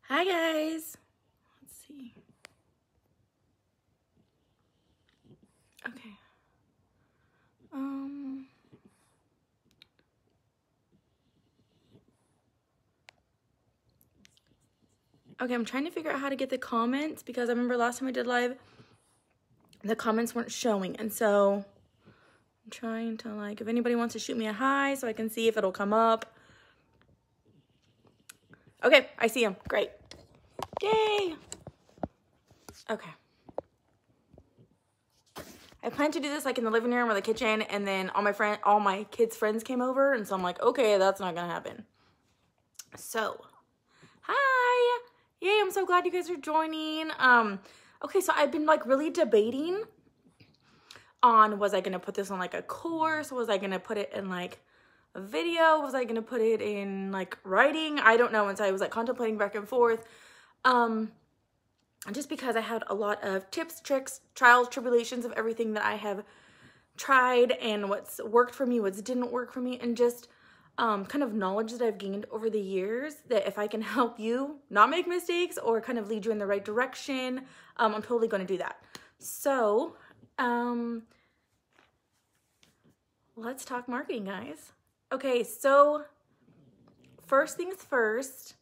Hi guys. Let's see. Okay. Okay, I'm trying to figure out how to get the comments because I remember last time I did live, the comments weren't showing. And so I'm trying to if anybody wants to shoot me a hi so I can see if it'll come up. Okay, I see him. Great. Yay. Okay. I plan to do this in the living room or the kitchen, and then all my kids' friends came over, and so I'm like, okay, that's not gonna happen. So, hi. Yay, I'm so glad you guys are joining. Okay, so I've been really debating on, was I gonna put this on a course? Was I gonna put it in a video? Was I gonna put it in writing? I don't know. And so I was contemplating back and forth. Just because I had a lot of tips, tricks, trials, tribulations of everything that I have tried and what's worked for me, what's didn't work for me, and just kind of knowledge that I've gained over the years, that if I can help you not make mistakes or kind of lead you in the right direction, I'm totally going to do that. So, let's talk marketing, guys. Okay, so first things first,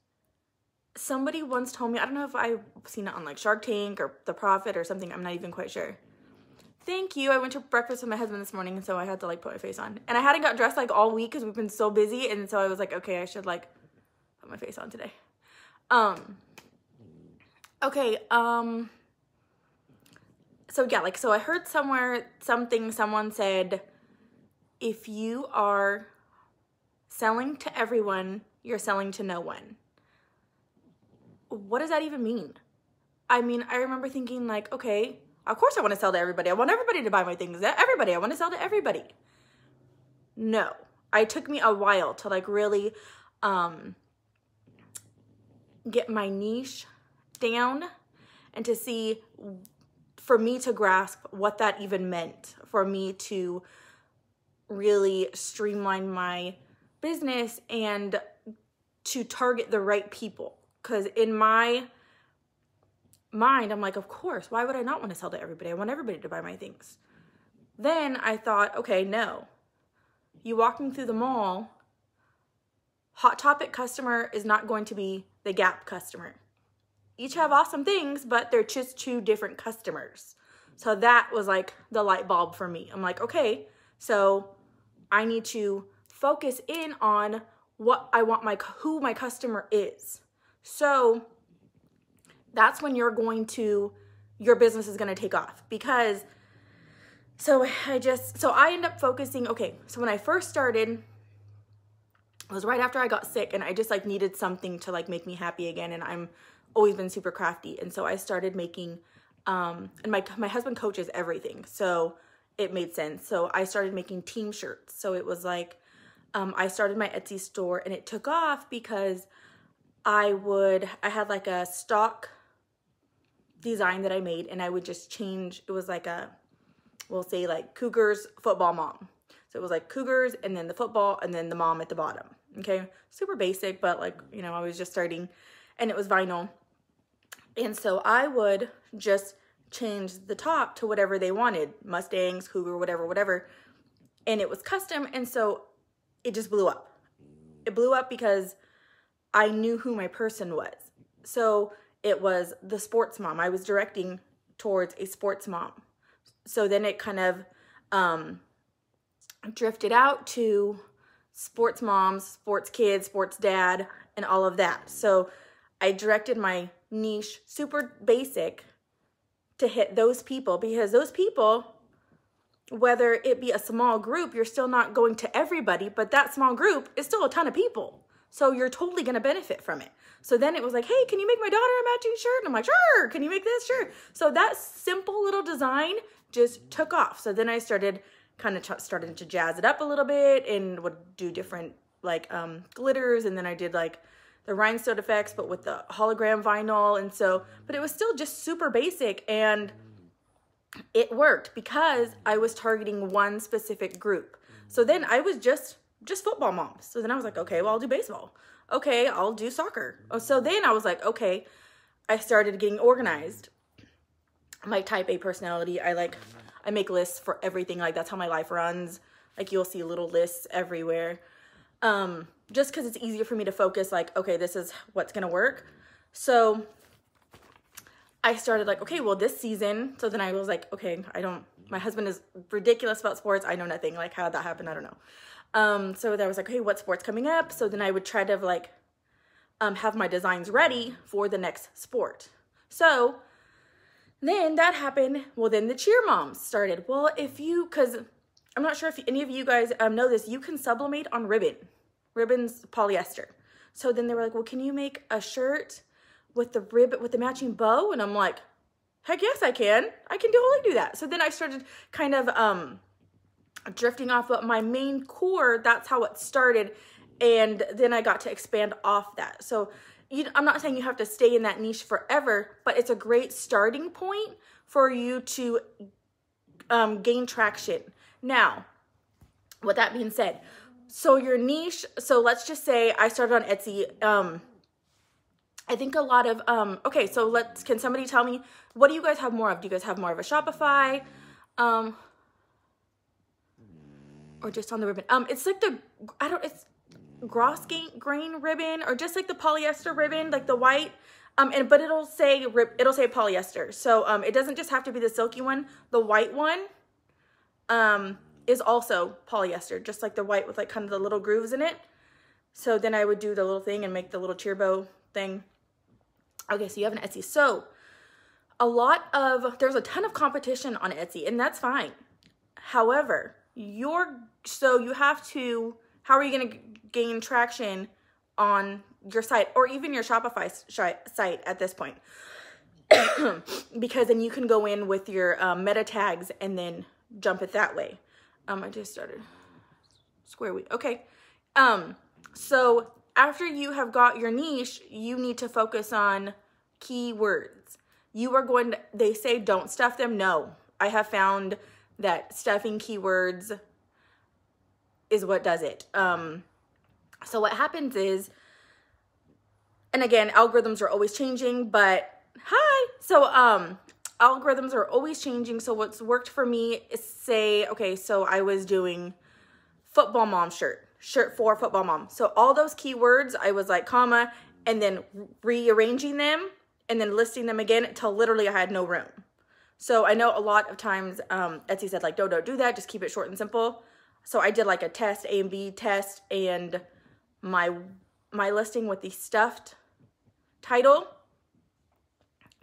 somebody once told me, I don't know if I've seen it on Shark Tank or The Profit or something, I'm not even quite sure. Thank you. I went to breakfast with my husband this morning, and so I had to put my face on. And I hadn't got dressed all week because we've been so busy, and so I was okay, I should put my face on today. Okay, so yeah, so I heard somewhere someone said, if you are selling to everyone, you're selling to no one. What does that even mean? I mean, I remember thinking okay, of course I want to sell to everybody. I want everybody to buy my things. Everybody, I want to sell to everybody. No, it took me a while to really get my niche down and to see, for me to grasp what that even meant, for me to really streamline my business and to target the right people. Because in my mind, I'm of course, why would I not want to sell to everybody? I want everybody to buy my things. Then I thought, okay, no. You walking through the mall, Hot Topic customer is not going to be the Gap customer. Each have awesome things, but they're just two different customers. So that was the light bulb for me. I'm okay, so I need to focus in on what I want who my customer is. So that's when your business is going to take off, because I end up focusing. Okay, so when I first started, it was right after I got sick, and I just needed something to make me happy again. And I'm always been super crafty. And so I started making, and my husband coaches everything, so it made sense. So I started making team shirts. So it was I started my Etsy store, and it took off because I had a stock design that I made, and I would just change. It was we'll say Cougars football mom. So it was Cougars, and then the football, and then the mom at the bottom. Okay, super basic, but I was just starting, and it was vinyl. And so I would just change the top to whatever they wanted, Mustangs, Cougar, whatever. And it was custom, and so it just blew up. It blew up because I knew who my person was. So it was the sports mom. I was directing towards a sports mom. So then it kind of drifted out to sports moms, sports kids, sports dad, and all of that. So I directed my niche super basic to hit those people, because those people, whether it be a small group, you're still not going to everybody, but that small group is still a ton of people. So you're totally going to benefit from it. So then it was hey, can you make my daughter a matching shirt? And I'm sure. Can you make this? Sure. So that simple little design just took off. So then I started started to jazz it up a little bit and would do different glitters. And then I did the rhinestone effects, but with the hologram vinyl. And so, but it was still just super basic, and it worked because I was targeting one specific group. So then I was just football moms. So then I was okay, well, I'll do baseball. okay, I'll do soccer. Oh, so then I was like, okay, I started getting organized. I'm like type A personality. I make lists for everything. Like that's how my life runs. Like you'll see little lists everywhere. Just because it's easier for me to focus, like, okay, this is what's going to work. So I started like, okay, well this season. So then I was like, okay, my husband is ridiculous about sports. I know nothing. Like how that happened, I don't know. So then I was like, hey, what sport's coming up? So then I would try to like, have my designs ready for the next sport. So then that happened. Well, then the cheer moms started. Well, because I'm not sure if any of you guys know this, you can sublimate on ribbon. Ribbon's polyester. So then they were like, well, can you make a shirt with the matching bow? And I'm like, heck yes, I can. I can totally do that. So then I started kind of drifting off, but my main core, that's how it started. And then I got to expand off that. So I'm not saying you have to stay in that niche forever, but it's a great starting point for you to gain traction. Now, with that being said, so your niche, so let's just say I started on Etsy. I think a lot of, okay, so can somebody tell me, what do you guys have more of? Do you guys have more of a Shopify? Or just on the ribbon? It's like it's gross grain ribbon, or just like the polyester ribbon, like the white, but it'll say polyester. So it doesn't just have to be the silky one. The white one is also polyester, just like the white with like kind of the little grooves in it. So then I would do the little thing and make the little cheer bow thing. Okay, so you have an Etsy. So there's a ton of competition on Etsy, and that's fine. However, how are you going to gain traction on your site or even your Shopify site at this point? Because then you can go in with your meta tags and then jump it that way. I just started square weave. Okay. So after you have got your niche, you need to focus on keywords. They say don't stuff them. No, I have found that stuffing keywords is what does it. So what happens is, and again, algorithms are always changing, but so algorithms are always changing. So what's worked for me is so I was doing football mom shirt for football mom. So all those keywords, I was like, comma, and then rearranging them and then listing them again until literally I had no room. So I know a lot of times Etsy said like, don't do that. Just keep it short and simple. So I did like a test, A and B test, and my listing with the stuffed title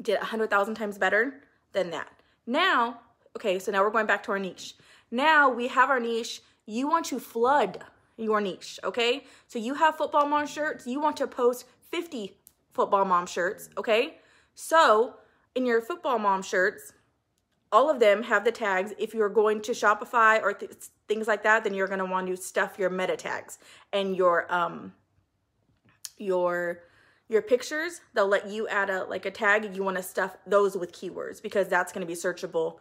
did 100,000 times better than that. Now, okay, so now we're going back to our niche. Now we have our niche. You want to flood your niche, okay? So you have football mom shirts. You want to post 50 football mom shirts, okay? So in your football mom shirts, all of them have the tags. If you're going to Shopify or things like that, then you're going to want to stuff your meta tags and your pictures. They'll let you add a tag, and you want to stuff those with keywords because that's going to be searchable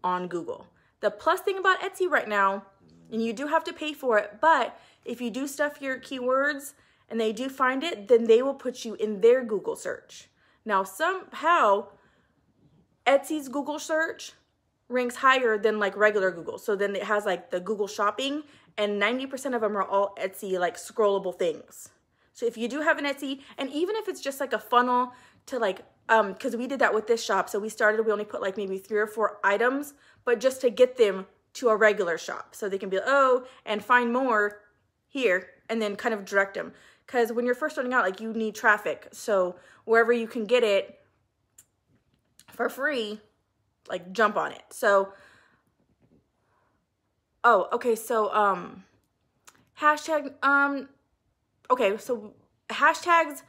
on Google. The plus thing about Etsy right now, and you do have to pay for it, but if you do stuff your keywords and they do find it, then they will put you in their Google search. Now, somehow Etsy's Google search ranks higher than like regular Google. So then it has like the Google shopping, and 90% of them are all Etsy like scrollable things. So if you do have an Etsy, and even if it's just like a funnel to like, because we did that with this shop. So we only put like maybe 3 or 4 items, but just to get them to a regular shop. So they can be like, oh, and find more here, and then kind of direct them. Because when you're first starting out, like you need traffic. So wherever you can get it for free, like jump on it. So, oh, okay. So, hashtag, okay. So hashtags,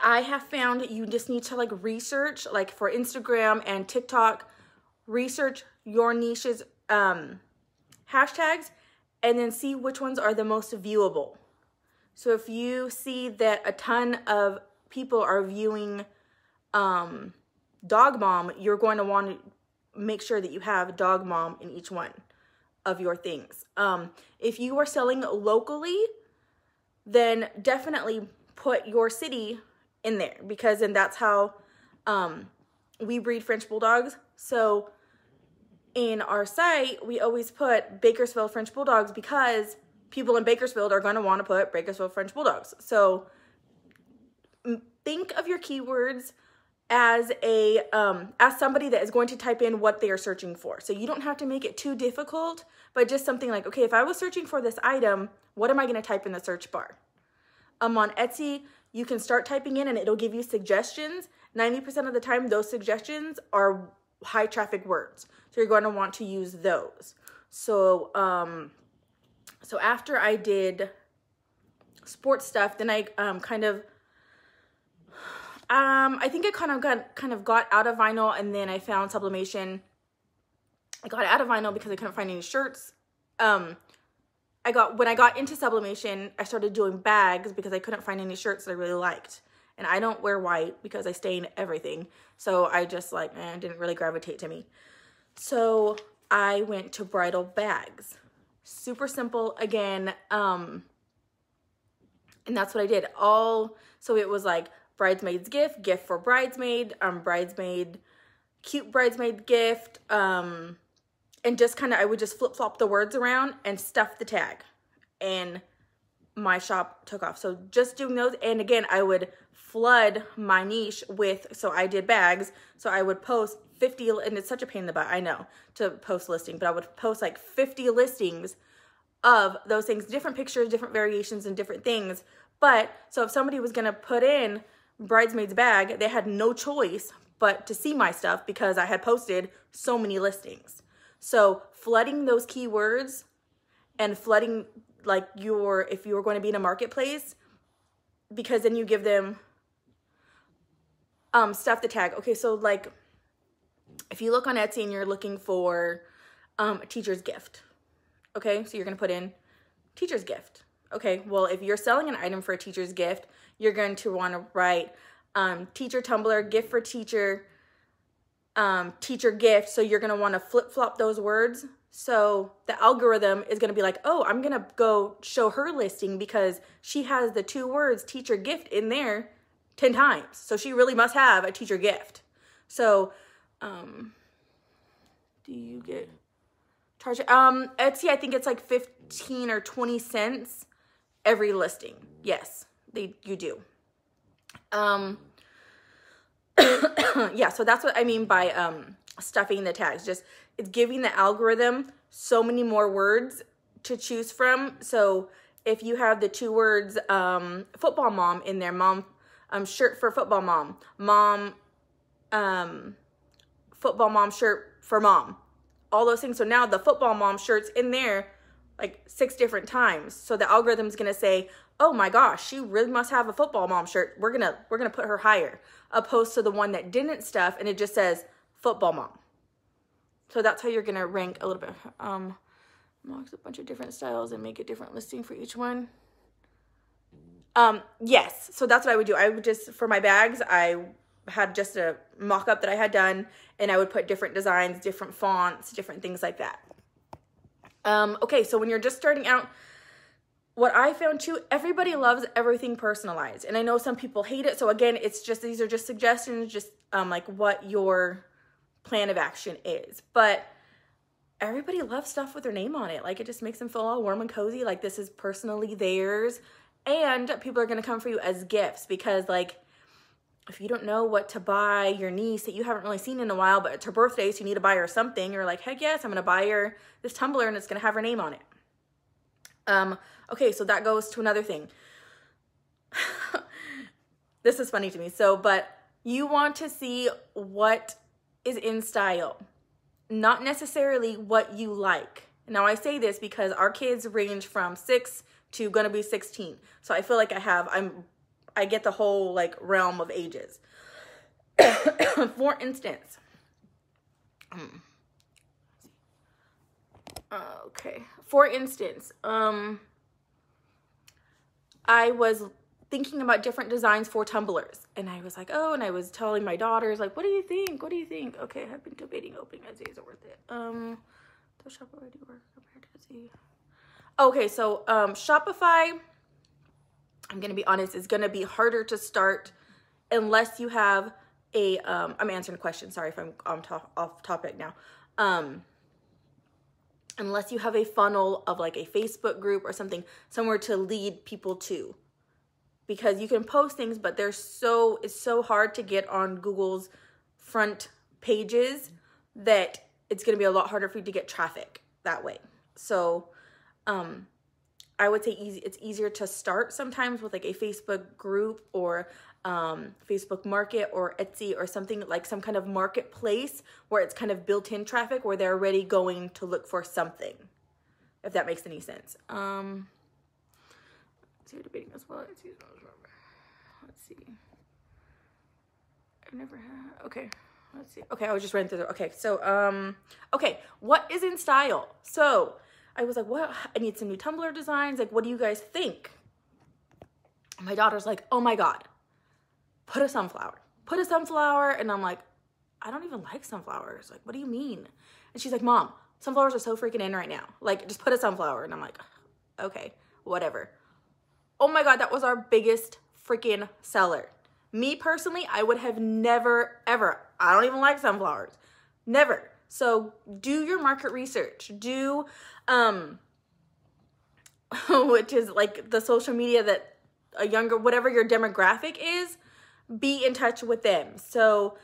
I have found you just need to like research, like for Instagram and TikTok, research your niche's, hashtags, and then see which ones are the most viewable. So if you see that a ton of people are viewing dog mom, you're going to want to make sure that you have dog mom in each one of your things. If you are selling locally, then definitely put your city in there, because then that's how we breed French Bulldogs. So in our site, we always put Bakersfield French Bulldogs because people in Bakersfield are going to want to put Bakersfield French Bulldogs. So think of your keywords as as somebody that is going to type in what they are searching for. So you don't have to make it too difficult, but just something like, okay, if I was searching for this item, what am I going to type in the search bar? On Etsy, you can start typing in and it'll give you suggestions. 90% of the time, those suggestions are high traffic words. So you're going to want to use those. So, so after I did sports stuff, then I I think I kind of got out of vinyl, and then I found Sublimation. I got out of vinyl because I couldn't find any shirts. When I got into Sublimation, I started doing bags because I couldn't find any shirts that I really liked. And I don't wear white because I stain everything. So I just didn't really gravitate to me. So I went to Bridal Bags. Super simple again. And that's what I did. So it was like bridesmaid's gift, gift for bridesmaid, cute bridesmaid gift, and just I would just flip-flop the words around and stuff the tag, and my shop took off. So just doing those, and again, I would flood my niche with, so I did bags, so I would post 50, and it's such a pain in the butt, I know, to post listing, but I would post like 50 listings of those things, different pictures, different variations, and different things. But so if somebody was gonna put in bridesmaid's bag, they had no choice but to see my stuff because I had posted so many listings. So flooding those keywords and flooding if you were going to be in a marketplace, because then you give them stuff to tag. Okay, so like if you look on Etsy and you're looking for a teacher's gift, okay, so you're gonna put in teacher's gift. Okay, well, if you're selling an item for a teacher's gift, you're going to want to write teacher tumbler, gift for teacher, teacher gift. So you're going to want to flip-flop those words. So the algorithm is going to be like, oh, I'm going to go show her listing because she has the 2 words teacher gift in there 10 times. So she really must have a teacher gift. So do you get charge? Etsy, I think it's like 15 or 20 cents every listing. Yes, you do. Yeah, so that's what I mean by stuffing the tags. Just it's giving the algorithm so many more words to choose from. So if you have the 2 words football mom in there, mom shirt for football mom, football mom shirt for mom, all those things. So now the football mom shirt's in there like 6 different times. So the algorithm's gonna say, oh my gosh, she really must have a football mom shirt. We're gonna put her higher, opposed to the one that didn't stuff and it just says football mom. So that's how you're gonna rank a little bit. Marks a bunch of different styles and make a different listing for each one. Yes, so that's what I would do. I would just, for my bags, I had just a mock-up that I had done, and I would put different designs, different fonts, different things like that. Okay, so when you're just starting out, what I found too, everybody loves everything personalized. And I know some people hate it. So again, it's just, these are just suggestions, just like what your plan of action is. But everybody loves stuff with their name on it. Like it just makes them feel all warm and cozy. Like this is personally theirs. And people are going to come for you as gifts, because like, if you don't know what to buy your niece that you haven't really seen in a while, but it's her birthday, so you need to buy her something, you're like, heck yes, I'm going to buy her this tumbler and it's going to have her name on it. Okay, so that goes to another thing. This is funny to me. So, but you want to see what is in style, not necessarily what you like. Now, I say this because our kids range from 6 to gonna be 16. So I feel like I get the whole like realm of ages. For instance, okay. For instance, I was thinking about different designs for tumblers, and I was like, oh, and I was telling my daughters, like, what do you think? What do you think? Okay, I've been debating opening Etsy. Is it worth it? Does Shopify do work compared to Etsy? Okay, so Shopify, I'm going to be honest, it's going to be harder to start unless you have a, I'm answering a question. Sorry if I'm off topic now. Unless you have a funnel of like a Facebook group or something, somewhere to lead people to. Because you can post things, but it's so hard to get on Google's front pages that it's going to be a lot harder for you to get traffic that way. So, I would say it's easier to start sometimes with like a Facebook group or Facebook Market or Etsy or something like some kind of marketplace where it's kind of built-in traffic where they're already going to look for something, if that makes any sense. Let's see, debating as well. Let's see. I've never had, okay. Let's see. Okay, I was just running through okay, so, okay, what is in style? So, I was like, what? I need some new Tumblr designs. Like, what do you guys think? My daughter's like, oh my God, put a sunflower. Put a sunflower. And I'm like, I don't even like sunflowers. Like, what do you mean? And she's like, Mom, sunflowers are so freaking in right now. Like, just put a sunflower. And I'm like, okay, whatever. Oh my God, that was our biggest freaking seller. Me personally, I would have never, ever, I don't even like sunflowers. Never. So do your market research. Do, which is like the social media that a younger, whatever your demographic is, be in touch with them. So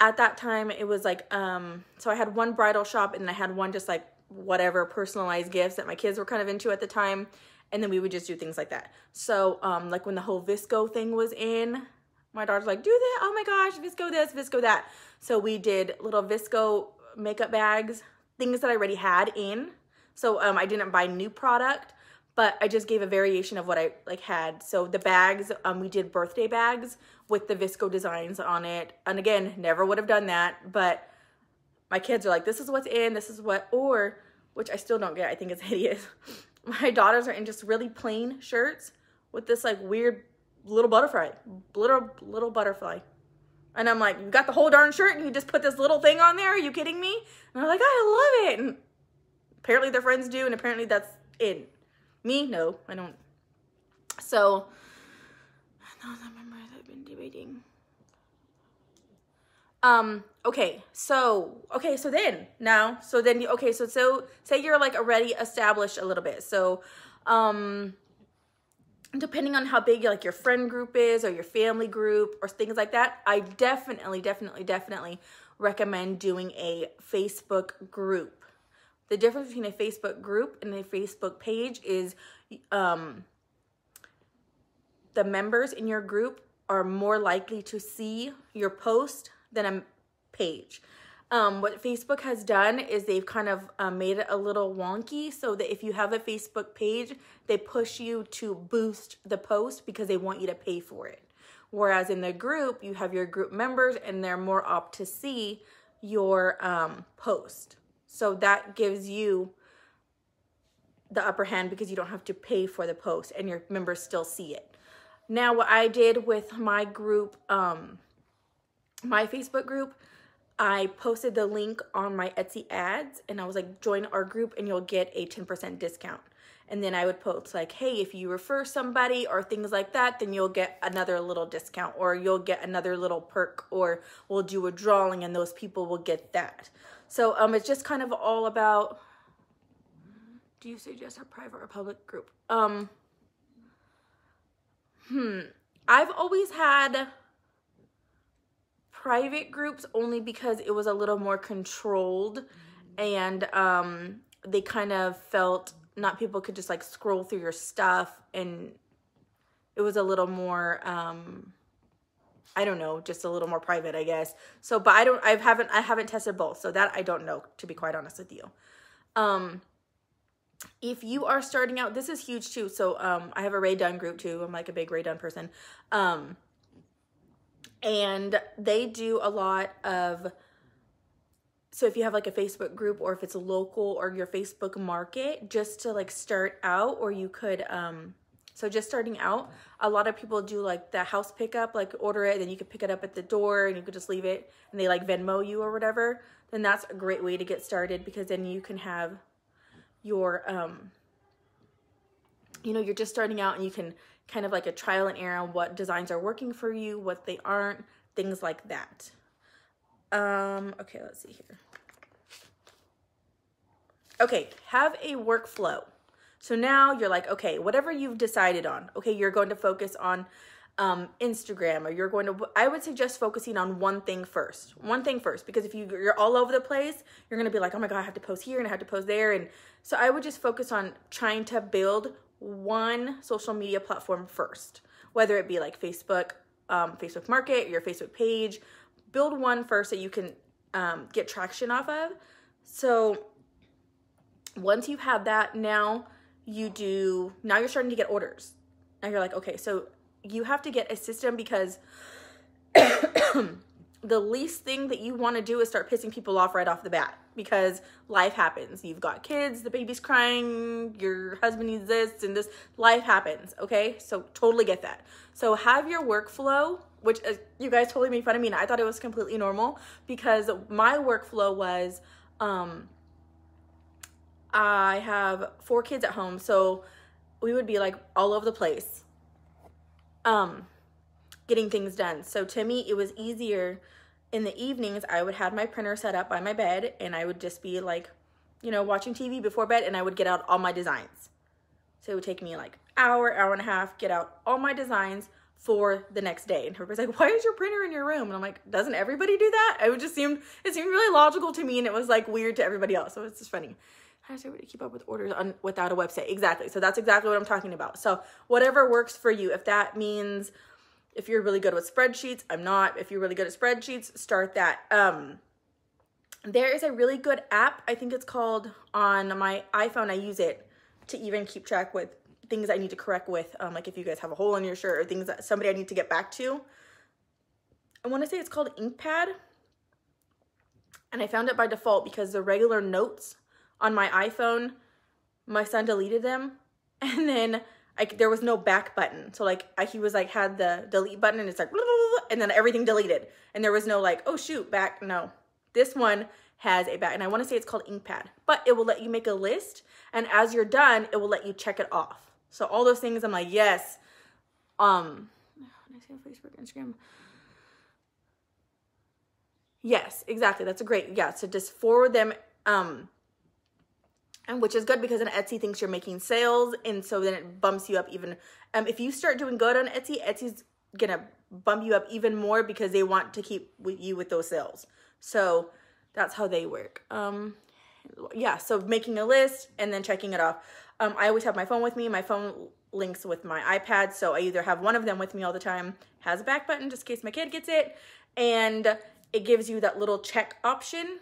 at that time it was like, so I had one bridal shop and I had one just like whatever personalized gifts that my kids were kind of into at the time. And then we would just do things like that. So, like when the whole VSCO thing was in, my daughter's like, do that. Oh my gosh, VSCO this, VSCO that. So we did little VSCO makeup bags, things that I already had in. So I didn't buy new product, but I just gave a variation of what I like had. So the bags, we did birthday bags with the VSCO designs on it. And again, never would have done that, but my kids are like, this is what's in, this is what, or, which I still don't get, I think it's hideous. My daughters are in just really plain shirts with this like weird little butterfly, little butterfly. And I'm like, you got the whole darn shirt and you just put this little thing on there? Are you kidding me? And they're like, I love it. And apparently their friends do, and apparently that's in. Me, no, I don't. So, those are members I've been debating. Okay, so say you're like already established a little bit. So, depending on how big like your friend group is or your family group or things like that, I definitely recommend doing a Facebook group. The difference between a Facebook group and a Facebook page is the members in your group are more likely to see your post than a page. What Facebook has done is they've kind of made it a little wonky so that if you have a Facebook page, they push you to boost the post because they want you to pay for it. Whereas in the group, you have your group members and they're more apt to see your post. So that gives you the upper hand because you don't have to pay for the post and your members still see it. Now, what I did with my group, my Facebook group, I posted the link on my Etsy ads and I was like, join our group and you'll get a 10% discount. And then I would post like, hey, if you refer somebody or things like that, then you'll get another little discount or you'll get another little perk or we'll do a drawing and those people will get that. So it's just kind of all about, do you suggest a private or public group? I've always had private groups only because it was a little more controlled and they kind of felt not people could just like scroll through your stuff and it was a little more I don't know, just a little more private, I guess. So, but I haven't tested both, so that I don't know, to be quite honest with you. If you are starting out, this is huge too. So, I have a Ray Dunn group too. I'm like a big Ray Dunn person. And they do a lot of, so if you have like a Facebook group or if it's local or your Facebook market, just to like start out, or you could, so just starting out, a lot of people do like the house pickup, like order it, then you could pick it up at the door and you could just leave it and they like Venmo you or whatever. Then that's a great way to get started because then you can have your, you know, you're just starting out and you can kind of like a trial and error on what designs are working for you, what they aren't, things like that. Okay, let's see here. Okay, have a workflow. So now you're like, okay, whatever you've decided on, okay, you're going to focus on Instagram, or you're going to, I would suggest focusing on one thing first, because if you're all over the place, you're going to be like, oh my God, I have to post here and I have to post there. And so I would just focus on trying to build one social media platform first, whether it be like Facebook, Facebook Market, your Facebook page. Build one first that you can get traction off of. So once you've had that, now you're starting to get orders. Now you're like, okay, so you have to get a system, because the least thing that you want to do is start pissing people off right off the bat, because life happens. You've got kids, the baby's crying, your husband needs this and this. Life happens, okay? So totally get that. So have your workflow, which you guys totally made fun of me, and I thought it was completely normal, because my workflow was, I have 4 kids at home, so we would be like all over the place getting things done. So to me, it was easier in the evenings. I would have my printer set up by my bed, and I would just be like, you know, watching TV before bed, and I would get out all my designs. So it would take me like hour and a half, get out all my designs for the next day. And everybody's like, why is your printer in your room? And I'm like, doesn't everybody do that? It seemed really logical to me, and it was like weird to everybody else. So it's just funny. How does everybody keep up with orders without a website? Exactly. So that's exactly what I'm talking about. So whatever works for you. If that means, if you're really good with spreadsheets, I'm not. If you're really good at spreadsheets, start that. There is a really good app. I think it's called, on my iPhone, I use it to even keep track with things I need to correct with. Like if you guys have a hole in your shirt, or things that somebody I need to get back to. I want to say it's called Inkpad. And I found it by default, because the regular notes on my iPhone, my son deleted them, and then there was no back button. So like he was like, had the delete button, and it's like, and then everything deleted, and there was no like, oh shoot, back. No, this one has a back, and I want to say it's called Inkpad, but it will let you make a list, and as you're done, it will let you check it off. So all those things, I'm like, yes. When I say on Facebook, Instagram. Yes, exactly. That's a great, yeah. So just forward them, and which is good, because then Etsy thinks you're making sales, and so then it bumps you up even. If you start doing good on Etsy, Etsy's gonna bump you up even more, because they want to keep you with those sales. So that's how they work. Yeah, so making a list and then checking it off. I always have my phone with me. My phone links with my iPad, so I either have one of them with me all the time, has a back button just in case my kid gets it, and it gives you that little check option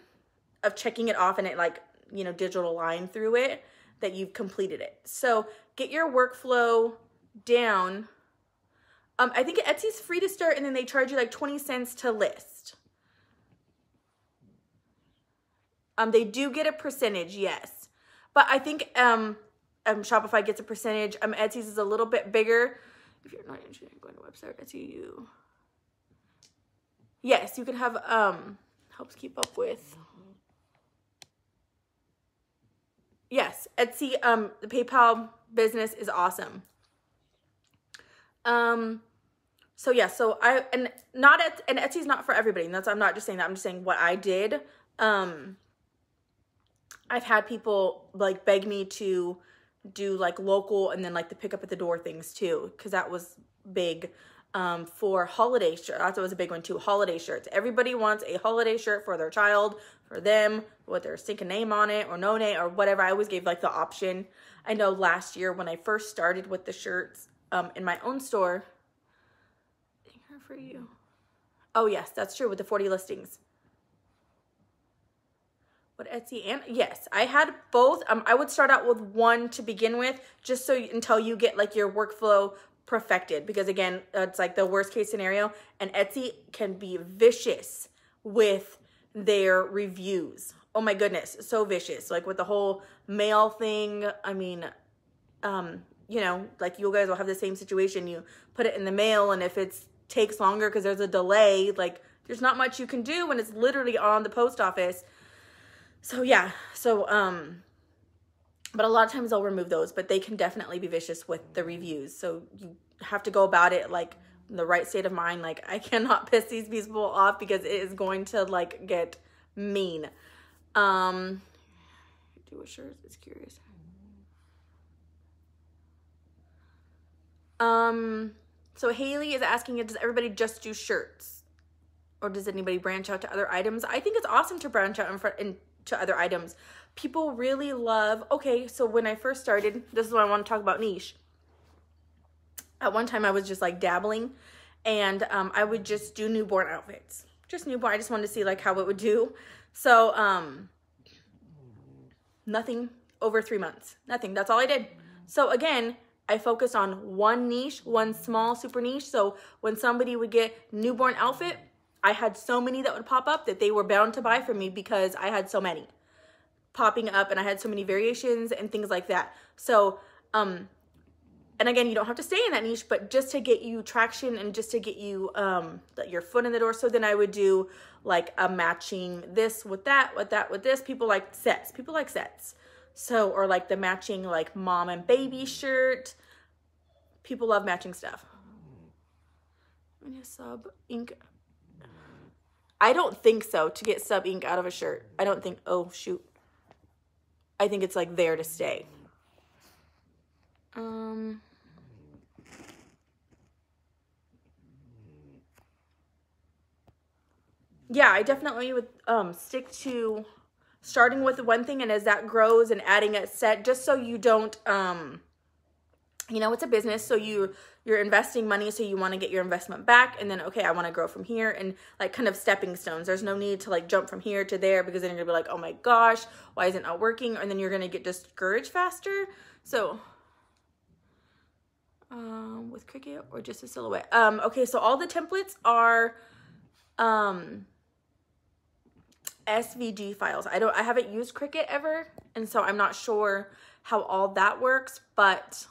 of checking it off, and it like, you know, digital line through it that you've completed it. So get your workflow down. I think Etsy's free to start, and then they charge you like 20 cents to list. They do get a percentage, yes. But I think Shopify gets a percentage. Etsy's is a little bit bigger. If you're not interested in going to website, Etsy, yes, you can have, helps keep up with. Yes, Etsy, the PayPal business is awesome. So yeah, so and Etsy's not for everybody. And I'm not just saying that. I'm just saying what I did. I've had people like beg me to do like local, and then like the pick up at the door things too, because that was big. For holiday shirts, that was a big one too. Holiday shirts. Everybody wants a holiday shirt for their child, for them, with their stinking name on it or no name or whatever. I always gave like the option. I know last year when I first started with the shirts in my own store. For you. Oh yes, that's true with the 40 listings. What Etsy and yes, I had both. I would start out with one to begin with, just so until you get like your workflow perfected, because again, it's like the worst case scenario, and Etsy can be vicious with their reviews. Oh my goodness, so vicious. Like with the whole mail thing, I mean, you know, like you guys will have the same situation. You put it in the mail, and if it takes longer because there's a delay, like there's not much you can do when it's literally on the post office. So yeah, so but a lot of times they'll remove those, but they can definitely be vicious with the reviews. So have to go about it like in the right state of mind. Like I cannot piss these people off because it is going to like get mean. Do a shirt, it's curious. So Haley is asking, does everybody just do shirts? Or does anybody branch out to other items? I think it's awesome to branch out into other items. People really love, okay, so when I first started, this is what I want to talk about niche. At one time I was just like dabbling, and I would just do newborn outfits. Just newborn, I just wanted to see like how it would do. So nothing over 3 months, nothing, that's all I did. So again, I focused on one niche, one small super niche. So when somebody would get newborn outfit, I had so many that would pop up that they were bound to buy from me because I had so many popping up and I had so many variations and things like that. So, and again, you don't have to stay in that niche, but just to get you traction and just to get you your foot in the door. So then I would do like a matching this with that, with that, with this. People like sets. People like sets. So, or like the matching like mom and baby shirt. People love matching stuff. Sub ink. I don't think so, to get sub ink out of a shirt. I don't think, oh shoot. I think it's like there to stay. Yeah, I definitely would stick to starting with one thing, and as that grows and adding a set, just so you don't you know, it's a business, so you're investing money, so you want to get your investment back, and then okay, I want to grow from here, and like kind of stepping stones. There's no need to like jump from here to there, because then you're gonna be like, oh my gosh, why isn't it working? And then you're gonna get discouraged faster. So with Cricut or just a silhouette. Okay, so all the templates are SVG files. I haven't used Cricut ever, and so I'm not sure how all that works, but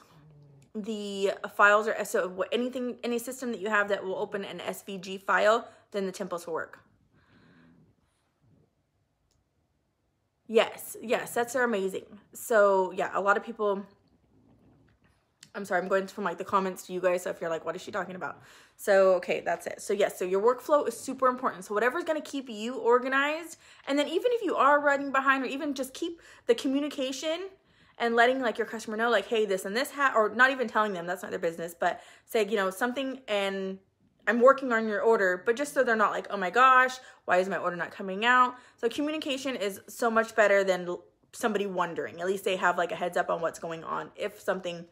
the files are, so anything, any system that you have that will open an SVG file, then the templates will work. Yes, sets are amazing. So yeah, a lot of people, I'm sorry, I'm going from like the comments to you guys, so if you're like, what is she talking about? So, okay, that's it. So yes, so your workflow is super important. So whatever's gonna keep you organized, and then even if you are running behind, or even just keep the communication and letting like your customer know like, hey, this and this or not even telling them, that's not their business, but say, you know, something, and I'm working on your order, but just so they're not like, oh my gosh, why is my order not coming out? So communication is so much better than somebody wondering. At least they have like a heads up on what's going on if something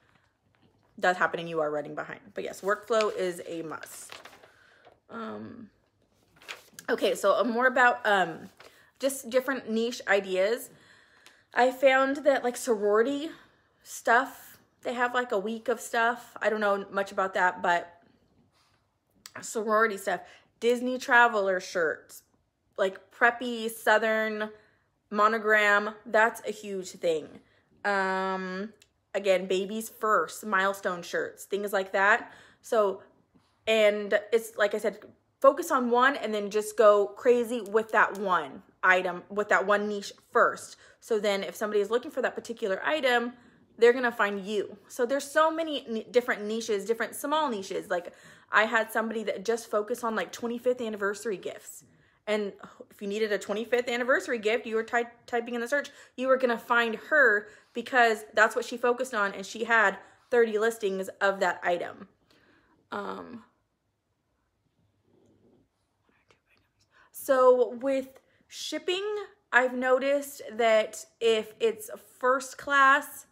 does happen and you are running behind. But yes, workflow is a must. Okay, so more about just different niche ideas. I found that like sorority stuff, they have like a week of stuff. I don't know much about that, but sorority stuff, Disney traveler shirts, like preppy Southern monogram, that's a huge thing. Again, babies first, milestone shirts, things like that. So, and it's like I said, focus on one and then just go crazy with that one item, with that one niche first. So then if somebody is looking for that particular item, they're going to find you. So there's so many different niches, different small niches. Like I had somebody that just focused on like 25th anniversary gifts. And if you needed a 25th anniversary gift, you were typing in the search, you were going to find her because that's what she focused on. And she had 30 listings of that item. So with shipping, I've noticed that if it's first class,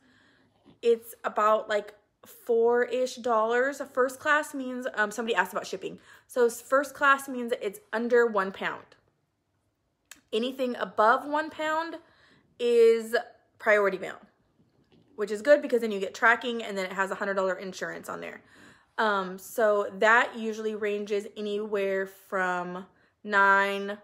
it's about like $4-ish. First class means, somebody asked about shipping. So first class means that it's under 1 pound. Anything above 1 pound is priority mail, which is good because then you get tracking and then it has $100 insurance on there. So that usually ranges anywhere from 9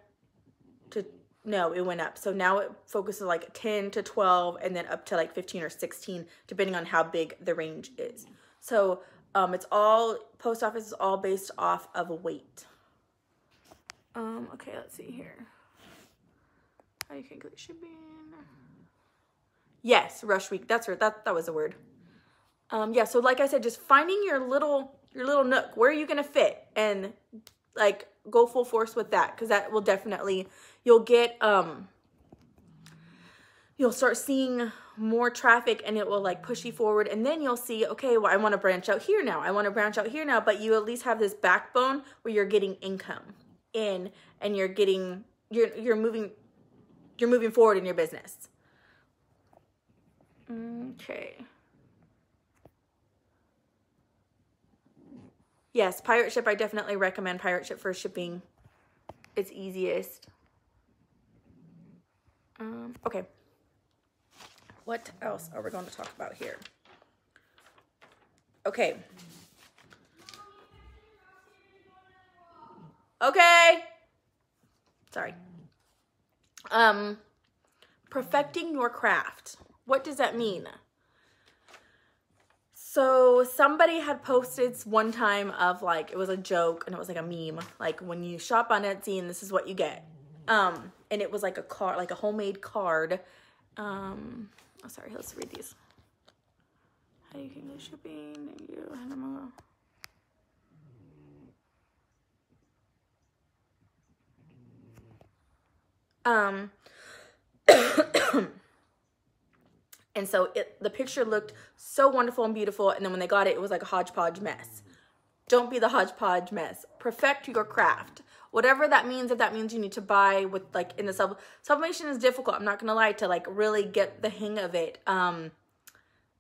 to, no, it went up. So now it focuses like 10 to 12 and then up to like 15 or 16, depending on how big the range is. So it's all, post office is all based off of weight. Okay, let's see here. How do you calculate shipping? Yes, rush week. That's right. That was the word. Yeah, so like I said, just finding your little nook, where are you gonna fit, and like go full force with that, because that will definitely, you'll get you'll start seeing more traffic, and it will like push you forward, and then you'll see, okay, well, I want to branch out here now, I want to branch out here now, but you at least have this backbone where you're getting income in, and you're getting, you're moving forward in your business. Okay. Yes, pirate ship. I definitely recommend pirate ship for shipping. It's easiest. Okay. What else are we going to talk about here? Okay. Okay. Sorry. Perfecting your craft. What does that mean? So somebody had posted one time of like, it was a joke and it was like a meme, like when you shop on Etsy and this is what you get. And it was like a card, like a homemade card. Oh, sorry, let's read these. How you can get shipping, and so the picture looked so wonderful and beautiful, and then when they got it, it was like a hodgepodge mess. Don't be the hodgepodge mess. Perfect your craft. Whatever that means, if that means you need to buy with like in the sublimation is difficult. I'm not gonna lie, to like really get the hang of it.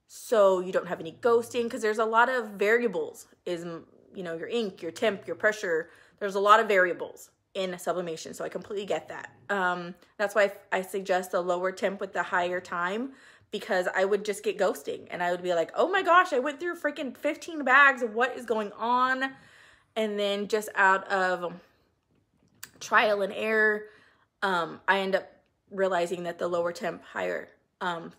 So you don't have any ghosting, because there's a lot of variables, is, you know, your ink, your temp, your pressure. There's a lot of variables in sublimation, so I completely get that. That's why I suggest a lower temp with the higher time, because I would just get ghosting and I would be like, oh my gosh, I went through freaking 15 bags of what is going on. And then just out of trial and error, I end up realizing that the lower temp, higher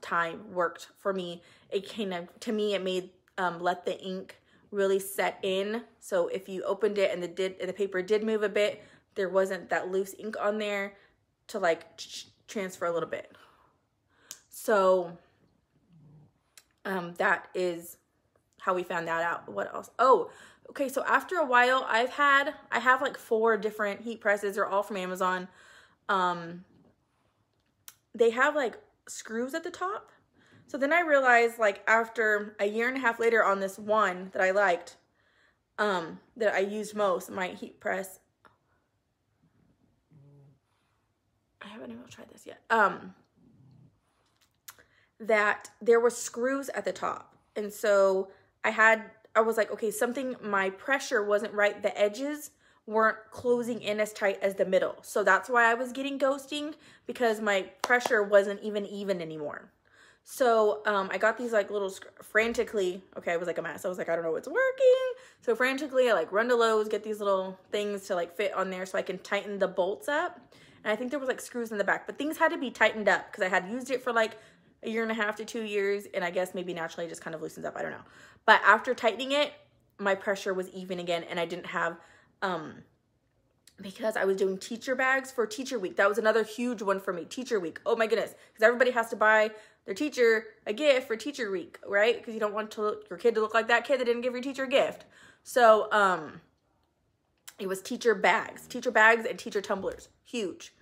time worked for me. It kind of, to me, it made let the ink really set in. So if you opened it and the paper did move a bit, there wasn't that loose ink on there to like transfer a little bit. So that is how we found that out. What else? Oh, okay. So after a while, I have like 4 different heat presses. They're all from Amazon. They have like screws at the top. So then I realized, like, after a year and a half later on this one that I liked, that I used most, my heat press. I haven't even tried this yet. That there were screws at the top. And so I was like, okay, my pressure wasn't right. The edges weren't closing in as tight as the middle. So that's why I was getting ghosting, because my pressure wasn't even anymore. So I got these like little frantically, okay, I was like a mess. I was like, I don't know what's working. So frantically, I like run to Lowe's, get these little things to like fit on there so I can tighten the bolts up. And I think there was like screws in the back, but things had to be tightened up because I had used it for like a year and a half to 2 years. And I guess maybe naturally it just kind of loosens up. I don't know. But after tightening it, my pressure was even again. And I didn't have, because I was doing teacher bags for teacher week. That was another huge one for me. Teacher week. Oh my goodness. Because everybody has to buy their teacher a gift for teacher week, right? Because you don't want your kid to look like that kid that didn't give your teacher a gift. So it was teacher bags and teacher tumblers. Huge.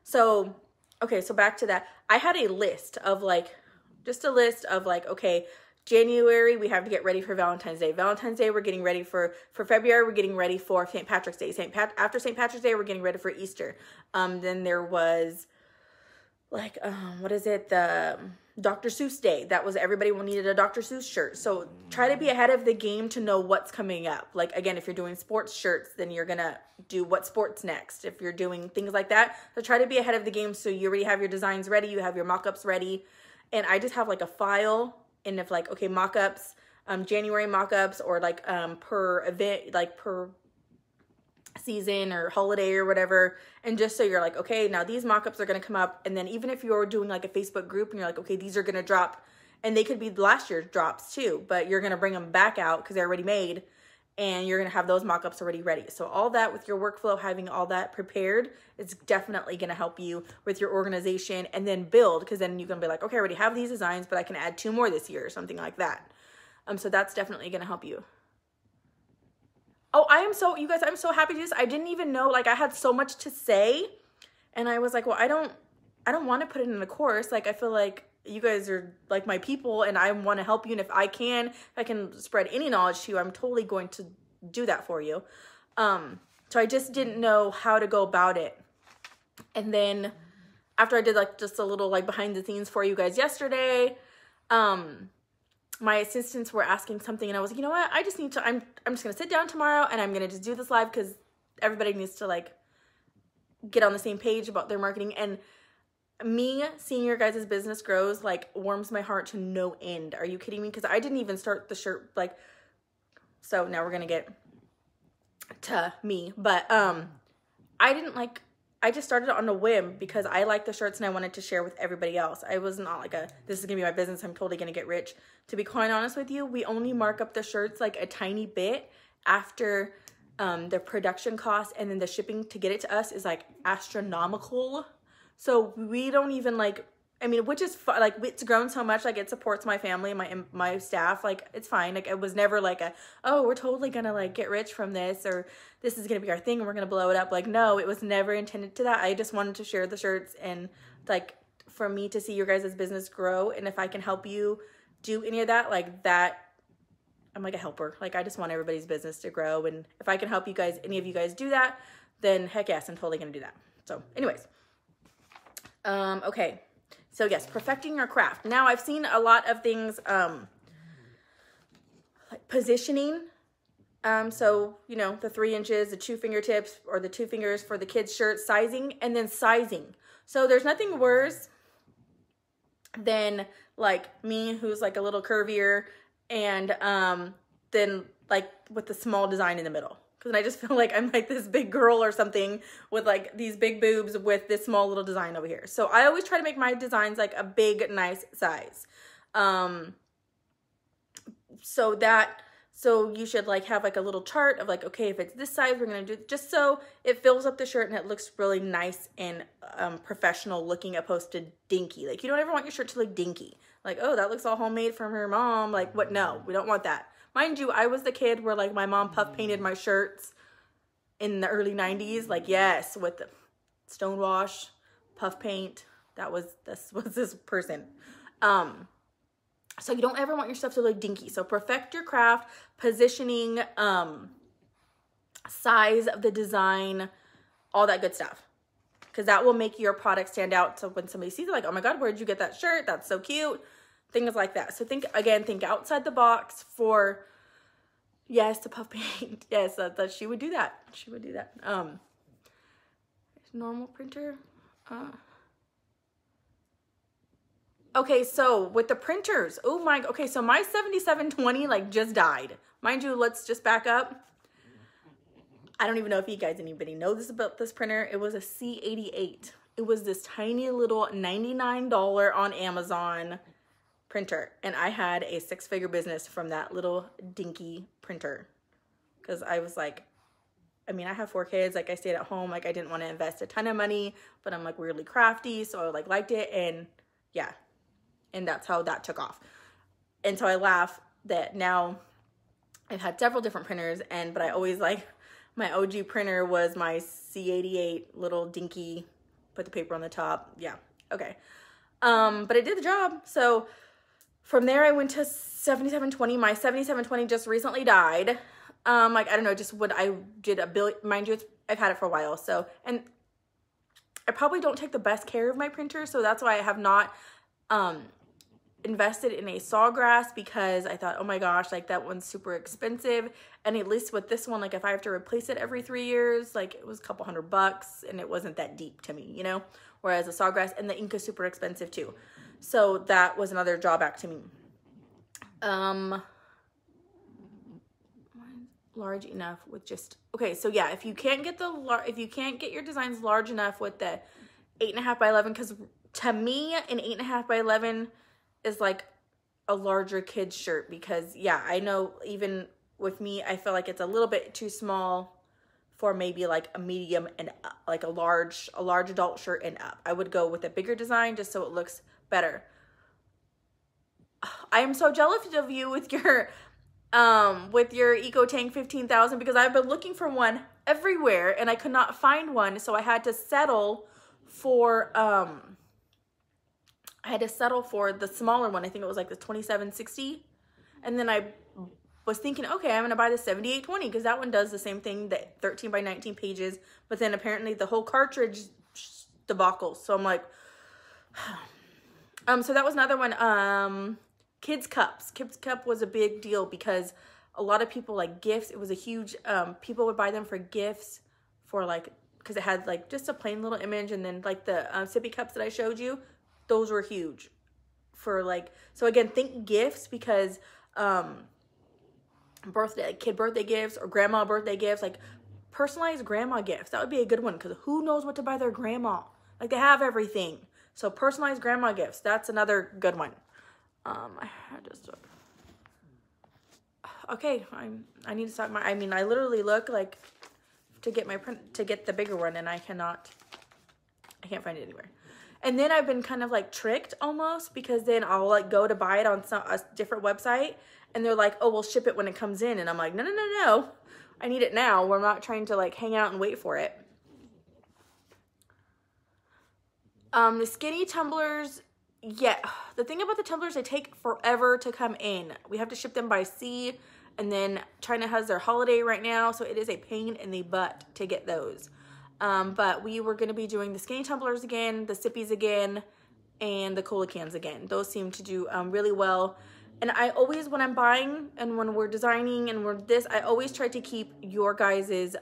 So, okay, so back to that. I had a list of like, just a list of like, okay, January, we have to get ready for Valentine's Day. Valentine's Day, we're getting ready for February, we're getting ready for St. Patrick's Day. After St. Patrick's Day, we're getting ready for Easter. Then there was like, what is it? The Dr. Seuss Day. That was, everybody needed a Dr. Seuss shirt. So try to be ahead of the game to know what's coming up. Like, again, if you're doing sports shirts, then you're going to do what sports next. If you're doing things like that, so try to be ahead of the game. So you already have your designs ready. You have your mock-ups ready. And I just have like a file. And if like, okay, mock-ups, January mock-ups, or like per event, like per season or holiday or whatever. And just so you're like, okay, now these mock-ups are going to come up. And then even if you're doing like a Facebook group and you're like, okay, these are going to drop, and they could be last year's drops too, but you're going to bring them back out because they're already made, and you're going to have those mock-ups already ready. So all that with your workflow, having all that prepared, is definitely going to help you with your organization, and then build, because then you can be like, okay, I already have these designs, but I can add 2 more this year or something like that. So that's definitely going to help you. Oh, you guys, I'm so happy to do this. I didn't even know, like, I had so much to say, and I was like, well, I don't want to put it in a course. Like, I feel like you guys are like my people, and I want to help you. And if I can spread any knowledge to you, I'm totally going to do that for you. So I just didn't know how to go about it. And then after I did like just a little like behind the scenes for you guys yesterday, my assistants were asking something, and I was like, you know what? I just need to, I'm just going to sit down tomorrow, and I'm going to just do this live, because everybody needs to like get on the same page about their marketing. And me seeing your guys' business grows like warms my heart to no end. Are you kidding me? Because I didn't even start the shirt, like, so now we're going to get to me. But I just started on a whim because I like the shirts and I wanted to share with everybody else. I was not like this is going to be my business, I'm totally going to get rich. To be quite honest with you, we only mark up the shirts like a tiny bit after the production cost, and then the shipping to get it to us is like astronomical. So we don't even like, I mean, which is like, it's grown so much, like it supports my family, my staff, like it's fine. Like it was never like oh, we're totally gonna like get rich from this, or this is gonna be our thing and we're gonna blow it up. Like, no, it was never intended to that. I just wanted to share the shirts, and like for me to see your guys' business grow, and if I can help you do any of that, like that, I'm like a helper. Like I just want everybody's business to grow, and if I can help you guys, any of you guys do that, then heck yes, I'm totally gonna do that. So anyways, okay. So yes, perfecting your craft. Now I've seen a lot of things, like positioning. So, you know, the 3 inches, the 2 fingertips, or the 2 fingers for the kids' shirt, sizing, and then sizing. So there's nothing worse than like me, who's like a little curvier, and then like with the small design in the middle. And I just feel like I'm like this big girl or something with like these big boobs with this small little design over here. So I always try to make my designs like a big, nice size. So you should like have like a little chart of like, okay, if it's this size, we're going to do it, just so it fills up the shirt and it looks really nice and professional looking, opposed to dinky. Like you don't ever want your shirt to look dinky. Like, oh, that looks all homemade from her mom. Like what? No, we don't want that. Mind you, I was the kid where like my mom puff painted my shirts in the early 90s. Like, yes, with the stonewash, puff paint. This was this person. So you don't ever want your stuff to look dinky. So perfect your craft, positioning, size of the design, all that good stuff. Because that will make your product stand out. So when somebody sees it, like, oh my God, where'd you get that shirt? That's so cute. Things like that. So think outside the box for, yes, the puff paint. Yes, that she would do that. She would do that. Normal printer. Okay, so with the printers, oh my, okay, so my 7720 like just died. Mind you, let's just back up. I don't even know if anybody knows about this printer. It was a C88. It was this tiny little $99 on Amazon printer, and I had a 6-figure business from that little dinky printer, because I was like, I mean, I have 4 kids, like I stayed at home, like I didn't want to invest a ton of money, but I'm like weirdly crafty, so I like liked it, and yeah, and that's how that took off. And so I laugh that now I've had several different printers, but I always like, my OG printer was my C88 little dinky, put the paper on the top, yeah, okay. But it did the job. So from there, I went to 7720. My 7720 just recently died. Like, I don't know, just what I did a billion, mind you, I've had it for a while. So, and I probably don't take the best care of my printer. So that's why I have not, invested in a sawgrass, because I thought, oh my gosh, like that one's super expensive. And at least with this one, like if I have to replace it every 3 years, like it was a couple $100 and it wasn't that deep to me, you know? Whereas a sawgrass, and the ink is super expensive too. So that was another drawback to me. Large enough with just, okay, so yeah, if you can't get your designs large enough with the 8.5 by 11, because to me, an 8.5 by 11 is like a larger kid's shirt, because yeah, I know even with me, I feel like it's a little bit too small for maybe like a medium and up, like a large adult shirt and up. I would go with a bigger design just so it looks better. I am so jealous of you with your EcoTank 15,000 because I've been looking for one everywhere and I could not find one, so I had to settle for the smaller one. I think it was like the 2760, and then I was thinking, okay, I'm gonna buy the 7820 because that one does the same thing, the 13 by 19 pages, but then apparently the whole cartridge debacle. So I'm like, so that was another one. Kids cups. Kids cup was a big deal because a lot of people like gifts. It was a huge, people would buy them for gifts for like, because it had like just a plain little image, and then like the sippy cups that I showed you, those were huge for like, so again, think gifts because birthday, like kid birthday gifts or grandma birthday gifts, like personalized grandma gifts. That would be a good one because who knows what to buy their grandma? Like they have everything. So personalized grandma gifts, that's another good one. Okay, I need to stop my, I literally look like to get my print, to get the bigger one, and I can't find it anywhere. And then I've been kind of like tricked almost, because then I'll like go to buy it on a different website and they're like, oh, we'll ship it when it comes in. And I'm like, no, I need it now. We're not trying to like hang out and wait for it. The skinny tumblers, yeah, the thing about the tumblers, they take forever to come in. We have to ship them by sea, and then China has their holiday right now, so it is a pain in the butt to get those. But we were going to be doing the skinny tumblers again, the sippies again, and the cola cans again. Those seem to do really well. And I always, when I'm buying and when we're designing and I always try to keep your guys's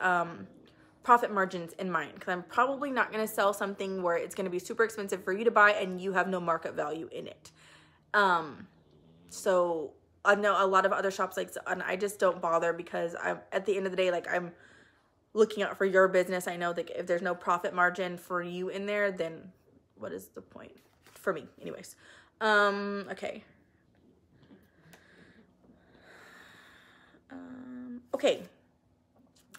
profit margins in mind, because I'm probably not going to sell something where it's going to be super expensive for you to buy and you have no market value in it. So I know a lot of other shops, like, and I just don't bother because I'm, at the end of the day, like, I'm looking out for your business. I know that if there's no profit margin for you in there, then what is the point for me? Anyways, okay. Okay.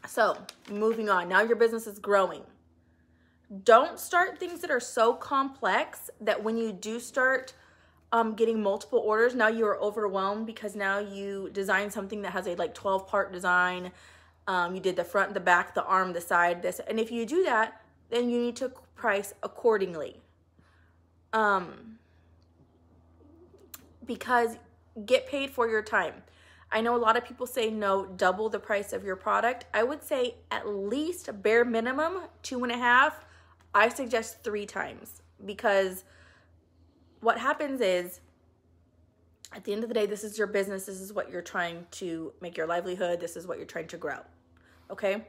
So moving on, now your business is growing. Don't start things that are so complex that when you do start getting multiple orders, now you are overwhelmed because now you design something that has a like 12-part design. You did the front, the back, the arm, the side, this. And if you do that, then you need to price accordingly. Because get paid for your time. I know a lot of people say no, double the price of your product. I would say at least bare minimum 2.5. I suggest 3 times, because what happens is at the end of the day, this is your business. This is what you're trying to make your livelihood. This is what you're trying to grow. Okay.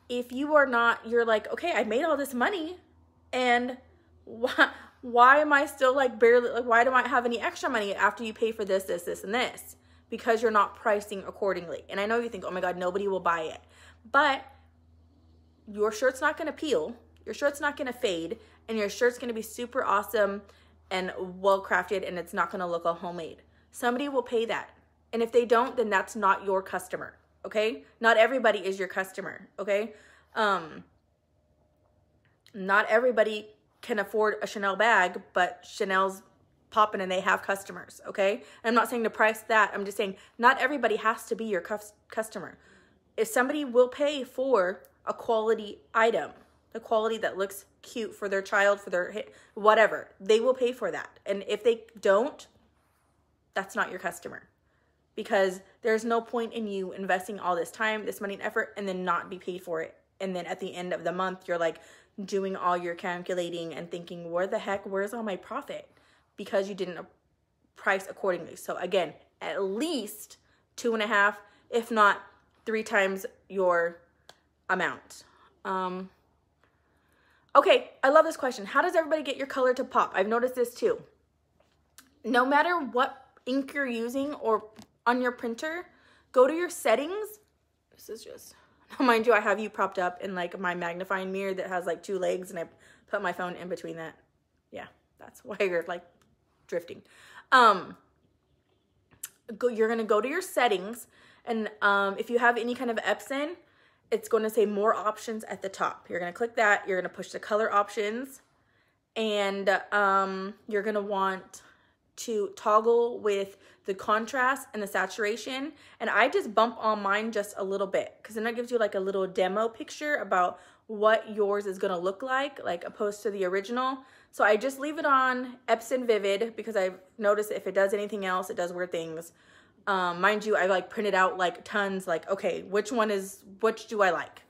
If you are not, you're like, okay, I made all this money and why am I still like barely, like, why do I have any extra money after you pay for this, this, this, and this? Because you're not pricing accordingly. And I know you think, oh my God, nobody will buy it. But your shirt's not going to peel. Your shirt's not going to fade. And your shirt's going to be super awesome and well crafted, and it's not going to look all homemade. Somebody will pay that. And if they don't, then that's not your customer. Okay? Not everybody is your customer. Okay? Not everybody can afford a Chanel bag, but Chanel's popping and they have customers, okay? I'm not saying to price that. I'm just saying not everybody has to be your customer. If somebody will pay for a quality item, the quality that looks cute for their child, for their whatever, they will pay for that. And if they don't, that's not your customer, because there's no point in you investing all this time, this money and effort, and then not be paid for it. And then at the end of the month, you're like doing all your calculating and thinking, where's all my profit? Because you didn't price accordingly. So again, at least 2.5, if not 3 times your amount. Okay, I love this question. How does everybody get your color to pop? I've noticed this too. No matter what ink you're using or on your printer, go to your settings. This is just, mind you, I have you propped up in like my magnifying mirror that has like 2 legs, and I put my phone in between that. Yeah, that's why you're like drifting. You're gonna go to your settings, and if you have any kind of Epson, it's going to say more options at the top. You're going to click that. You're going to push the color options, and you're going to want to toggle with the contrast and the saturation. And I just bump on mine just a little bit, because then it gives you like a little demo picture about what yours is gonna look like opposed to the original. So I just leave it on Epson Vivid, because I've noticed if it does anything else, it does weird things. Mind you, I like printed out like tons, like, okay, which do I like?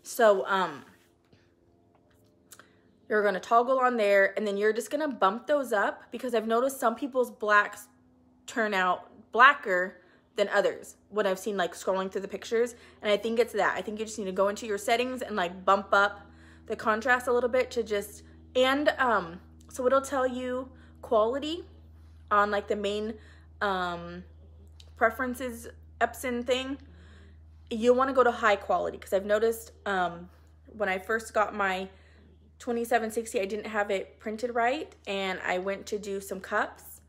So you're gonna toggle on there, and then you're just gonna bump those up, because I've noticed some people's blacks turn out blacker than others when I've seen like scrolling through the pictures. And I think it's that. I think you just need to go into your settings and like bump up the contrast a little bit to just, and so it'll tell you quality on like the main preferences Epson thing. You want to go to high quality, because I've noticed when I first got my 2760, I didn't have it printed right, and I went to do some cups,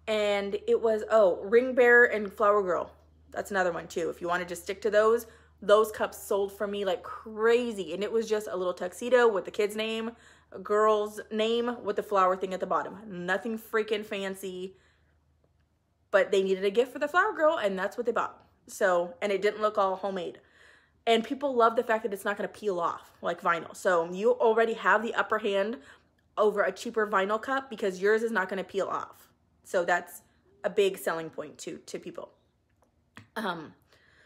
and it was, oh, Ring Bearer and Flower Girl. That's another one too. If you want to just stick to those cups sold for me like crazy, and it was just a little tuxedo with the kid's name, a girl's name with the flower thing at the bottom. Nothing freaking fancy, but they needed a gift for the flower girl, and that's what they bought. So, and it didn't look all homemade. And people love the fact that it's not going to peel off like vinyl. So you already have the upper hand over a cheaper vinyl cup, because yours is not going to peel off. So that's a big selling point to people.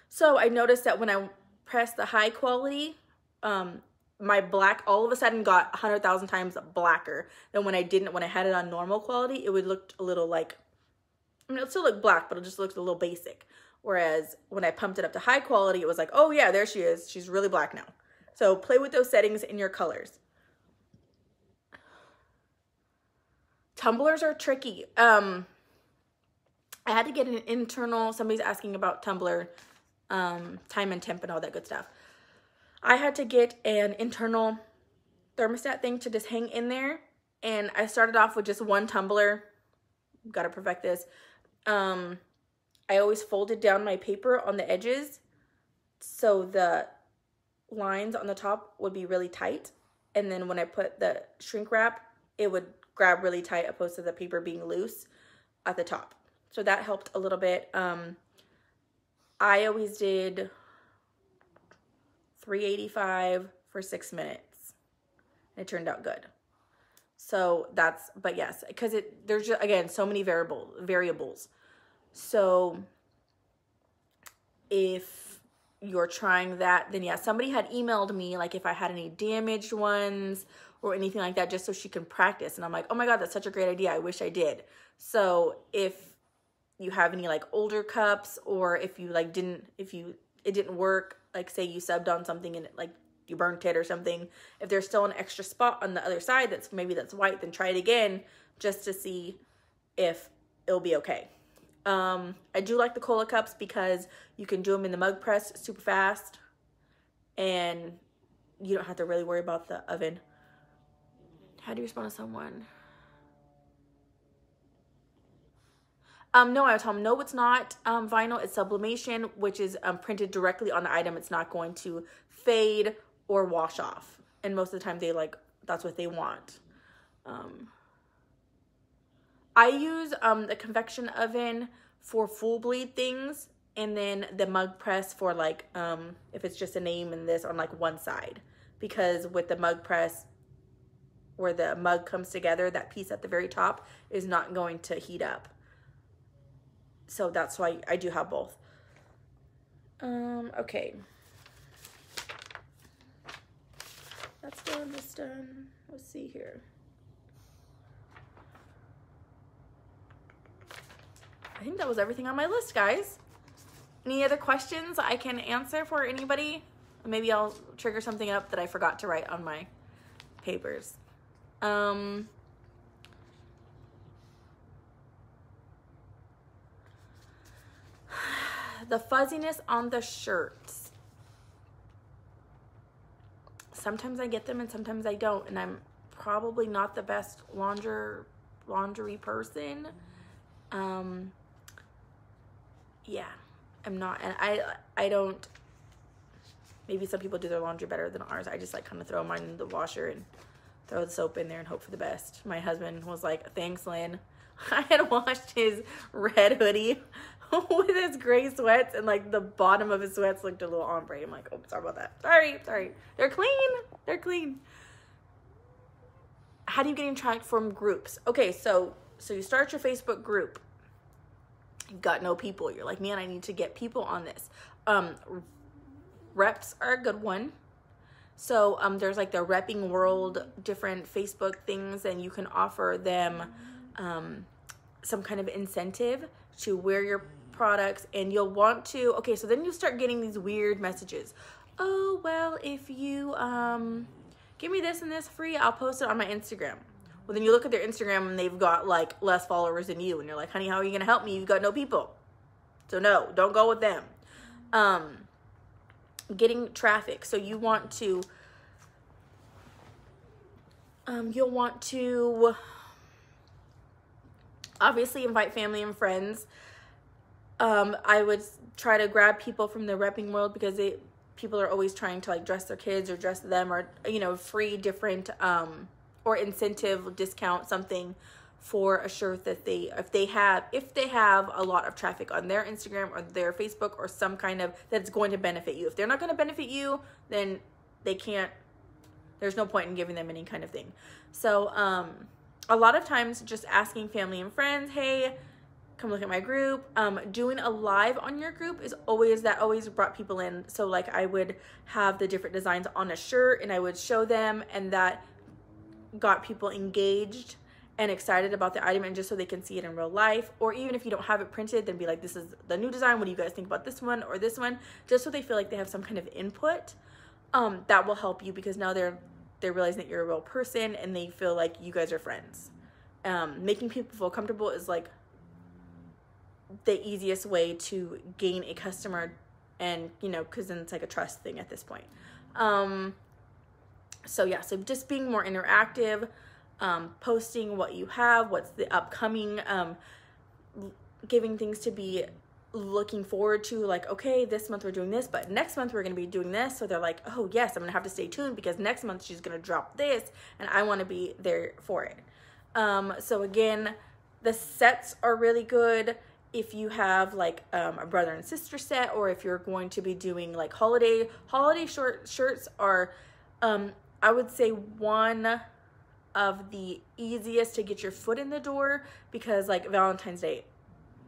So I noticed that when I pressed the high quality, my black all of a sudden got 100,000 times blacker than when I didn't. When I had it on normal quality, it would look a little like, I mean, it still looked black, but it just looked a little basic. Whereas when I pumped it up to high quality, it was like, oh yeah, there she is. She's really black now. So play with those settings in your colors. Tumblers are tricky. I had to get an internal, somebody's asking about tumbler, time and temp and all that good stuff. I had to get an internal thermostat thing to just hang in there. And I started off with just one tumbler. Got to perfect this. I always folded down my paper on the edges so the lines on the top would be really tight. And then when I put the shrink wrap, it would grab really tight opposed to the paper being loose at the top. So that helped a little bit. I always did 385 for 6 minutes. It turned out good. So that's, but yes, because there's just, again, so many variables. So if you're trying that, then yeah, somebody had emailed me like if I had any damaged ones or anything like that, just so she can practice. And I'm like, oh my God, that's such a great idea. I wish I did. So if you have any like older cups, or if you like it didn't work, like say you subbed on something and like you burnt it or something, if there's still an extra spot on the other side that's white, then try it again just to see if it'll be okay. I do like the cola cups because you can do them in the mug press super fast, and you don't have to really worry about the oven. How do you respond to someone? No, I told them, no, it's not vinyl. It's sublimation, which is printed directly on the item. It's not going to fade or wash off. And most of the time, that's what they want. I use the convection oven for full bleed things, and then the mug press for like if it's just a name and this on like one side, because with the mug press, where the mug comes together, that piece at the very top is not going to heat up. So that's why I do have both. Okay. That's done, that's done. Let's see here. I think that was everything on my list, guys. Any other questions I can answer for anybody? Maybe I'll trigger something up that I forgot to write on my papers. The fuzziness on the shirts. Sometimes I get them and sometimes I don't, and I'm probably not the best laundry person. Yeah, I'm not, and I don't, maybe some people do their laundry better than ours. I just like kind of throw mine in the washer and throw the soap in there and hope for the best. My husband was like, thanks, Lynn. I had washed his red hoodie with his gray sweats, and like the bottom of his sweats looked a little ombre. I'm like, oh, sorry about that. Sorry. They're clean. They're clean. How do you get in track from groups? Okay, so you start your Facebook group. You've got no people. You're like, man, I need to get people on this. Reps are a good one. So there's like the Repping World, different Facebook things, and you can offer them some kind of incentive to wear your products, and you'll want to, okay, so then you start getting these weird messages. Oh, well, if you give me this and this free, I'll post it on my Instagram. Well, then you look at their Instagram and they've got like less followers than you, and you're like, honey, how are you gonna help me? You've got no people. So no, don't go with them. Getting traffic. So you want to you'll want to obviously invite family and friends. I would try to grab people from the Repping World, because people are always trying to like dress their kids or dress them, or, you know, free different or incentive discount something for a shirt that if they have a lot of traffic on their Instagram or their Facebook, or some kind of that's going to benefit you. If they're not going to benefit you, then they can't, there's no point in giving them any kind of thing. So a lot of times just asking family and friends, hey, come look at my group. Doing a live on your group always brought people in. So like I would have the different designs on a shirt and I would show them, and that got people engaged and excited about the item, and just so they can see it in real life. Or even if you don't have it printed, then be like, this is the new design. What do you guys think about this one or this one? Just so they feel like they have some kind of input. That will help you, because now they're realizing that you're a real person and they feel like you guys are friends. Making people feel comfortable is like the easiest way to gain a customer, and, you know, because then it's like a trust thing at this point. So yeah, so just being more interactive, posting what you have, what's the upcoming, giving things to be looking forward to, like, okay, this month we're doing this, but next month we're going to be doing this. So they're like, oh yes, I'm going to have to stay tuned, because next month she's going to drop this and I want to be there for it. So again, the sets are really good. If you have like a brother and sister set, or if you're going to be doing like holiday short shirts are, I would say, one of the easiest to get your foot in the door, because like Valentine's Day,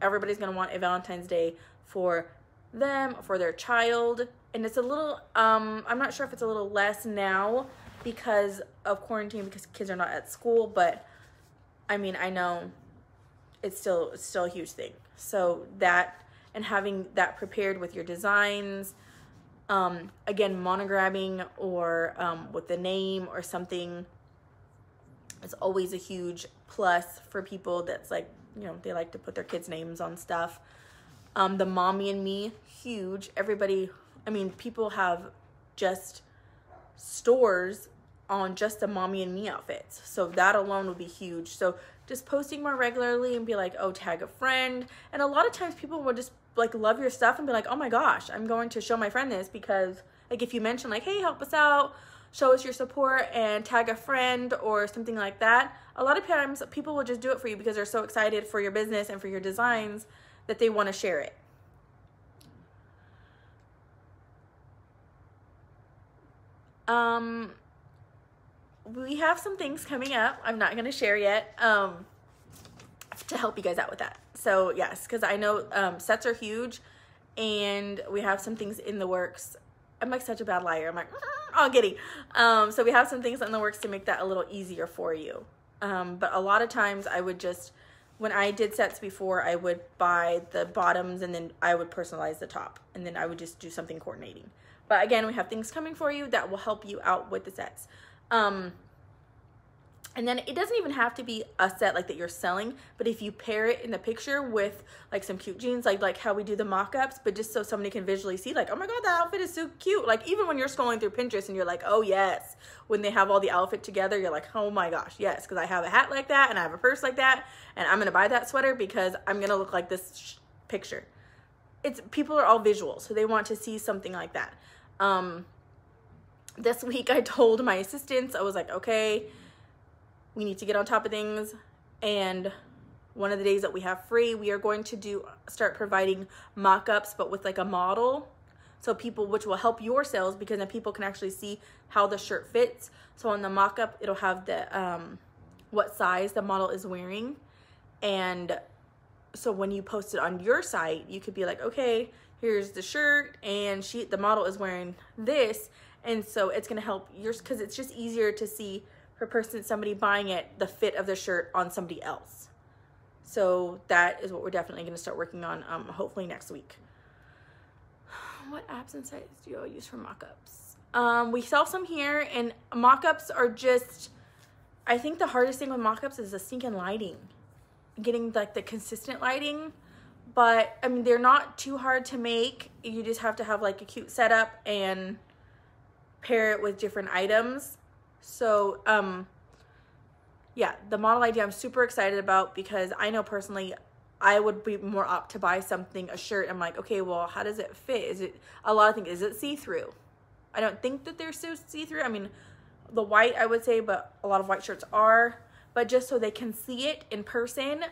everybody's going to want a Valentine's Day for them, for their child. And it's a little, I'm not sure if it's a little less now because of quarantine, because kids are not at school, but I mean, I know it's still a huge thing. So that, and having that prepared with your designs, again, monogramming or with the name or something, it's always a huge plus for people that's like, you know, they like to put their kids' names on stuff. The mommy and me, huge. Everybody, I mean, people have just stores on just the mommy and me outfits. So that alone would be huge. So just posting more regularly and be like, oh, tag a friend. And a lot of times people will just like love your stuff and be like, oh my gosh, I'm going to show my friend this, because like if you mention like, hey, help us out, show us your support, and tag a friend or something like that, a lot of times people will just do it for you because they're so excited for your business and for your designs that they want to share it. We have some things coming up I'm not going to share yet to help you guys out with that. So yes, because I know sets are huge, and we have some things in the works. I'm like such a bad liar. I'm like, oh, giddy. So we have some things in the works to make that a little easier for you. But a lot of times I would just, when I did sets before, I would buy the bottoms and then I would personalize the top, and then I would just do something coordinating. But again, we have things coming for you that will help you out with the sets. And then it doesn't even have to be a set like that you're selling, but if you pair it in the picture with like some cute jeans, like how we do the mock-ups, but just so somebody can visually see like, oh my God, that outfit is so cute. Like even when you're scrolling through Pinterest and you're like, oh yes, when they have all the outfit together, you're like, oh my gosh, yes, because I have a hat like that and I have a purse like that, and I'm gonna buy that sweater because I'm gonna look like this picture. People are all visual, so they want to see something like that. This week I told my assistants, I was like, okay, we need to get on top of things, and one of the days that we have free, we are going to start providing mock-ups, but with like a model. So people, which will help your sales because then people can actually see how the shirt fits. So on the mock-up, it'll have the what size the model is wearing. And so when you post it on your site, you could be like, okay, here's the shirt and the model is wearing this. And so it's going to help yours because it's just easier to see for somebody buying it, the fit of the shirt on somebody else. So that is what we're definitely going to start working on, hopefully next week. What apps and sites do you all use for mock-ups? We sell some here, and mock-ups are just, I think the hardest thing with mock-ups is the stinking lighting. Getting like the consistent lighting. But I mean, they're not too hard to make. You just have to have like a cute setup and pair it with different items. So yeah, the model idea I'm super excited about because I know personally I would be more apt to buy something, a shirt. I'm like, okay, well, how does it fit? Is it a lot of things? Is it see-through? I don't think that they're so see-through. I mean, the white I would say, but a lot of white shirts are. But just so they can see it in person,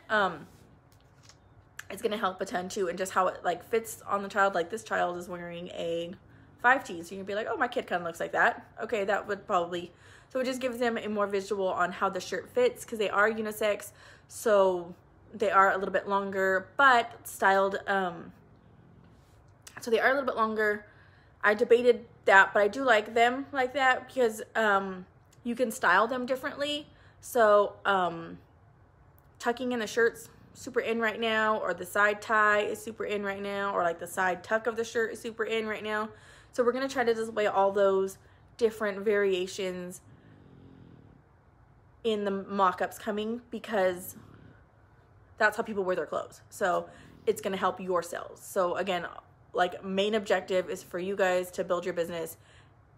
it's gonna help a ton too, and just how it like fits on the child. Like this child is wearing a 5T, so you can be like, oh, my kid kind of looks like that. Okay, that would probably, so it just gives them a more visual on how the shirt fits because they are unisex, so they are a little bit longer, but styled. So they are a little bit longer. I debated that, but I do like them like that because you can style them differently. So tucking in the shirt's super in right now, or the side tie is super in right now, or like the side tuck of the shirt is super in right now. So we're going to try to display all those different variations in the mock-ups coming because that's how people wear their clothes. So it's going to help your sales. So again, like main objective is for you guys to build your business.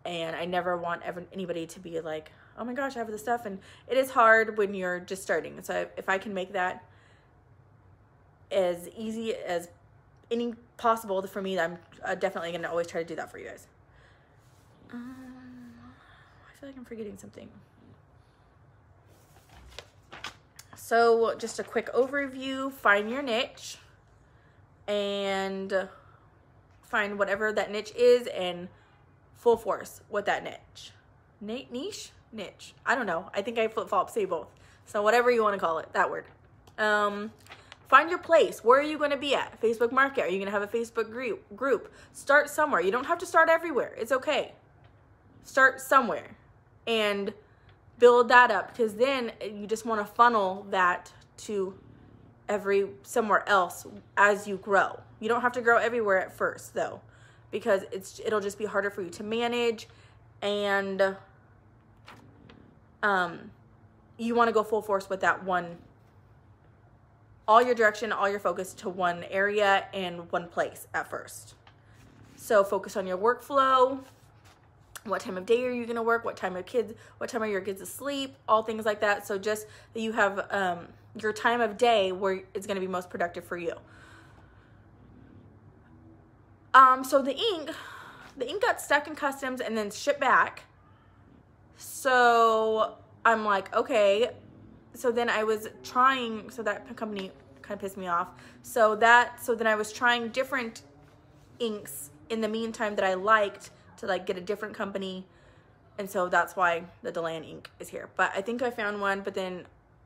And I never want anybody to be like, oh my gosh, I have this stuff. And it is hard when you're just starting. So if I can make that as easy as any possible for me, I'm definitely going to always try to do that for you guys. I feel like I'm forgetting something. So just a quick overview, find your niche and find whatever that niche is and full force with that niche. Niche? Niche. I don't know. I think I flip-flop, say both. So whatever you want to call it, that word. Find your place. Where are you going to be at? Facebook Market. Are you going to have a Facebook group? Start somewhere. You don't have to start everywhere. It's okay. Start somewhere and build that up, because then you just want to funnel that to somewhere else as you grow. You don't have to grow everywhere at first though, because it'll just be harder for you to manage, and you want to go full force with that one, all your direction, all your focus to one area and one place at first. So focus on your workflow. What time of day are you going to work? What time are your kids asleep? All things like that. So just that you have your time of day where it's going to be most productive for you. So the ink got stuck in customs and then shipped back. So I'm like, okay. So then I was trying, so that company kind of pissed me off. So then I was trying different inks in the meantime that I liked to like get a different company. And so that's why the Deland ink is here. But I think I found one, but then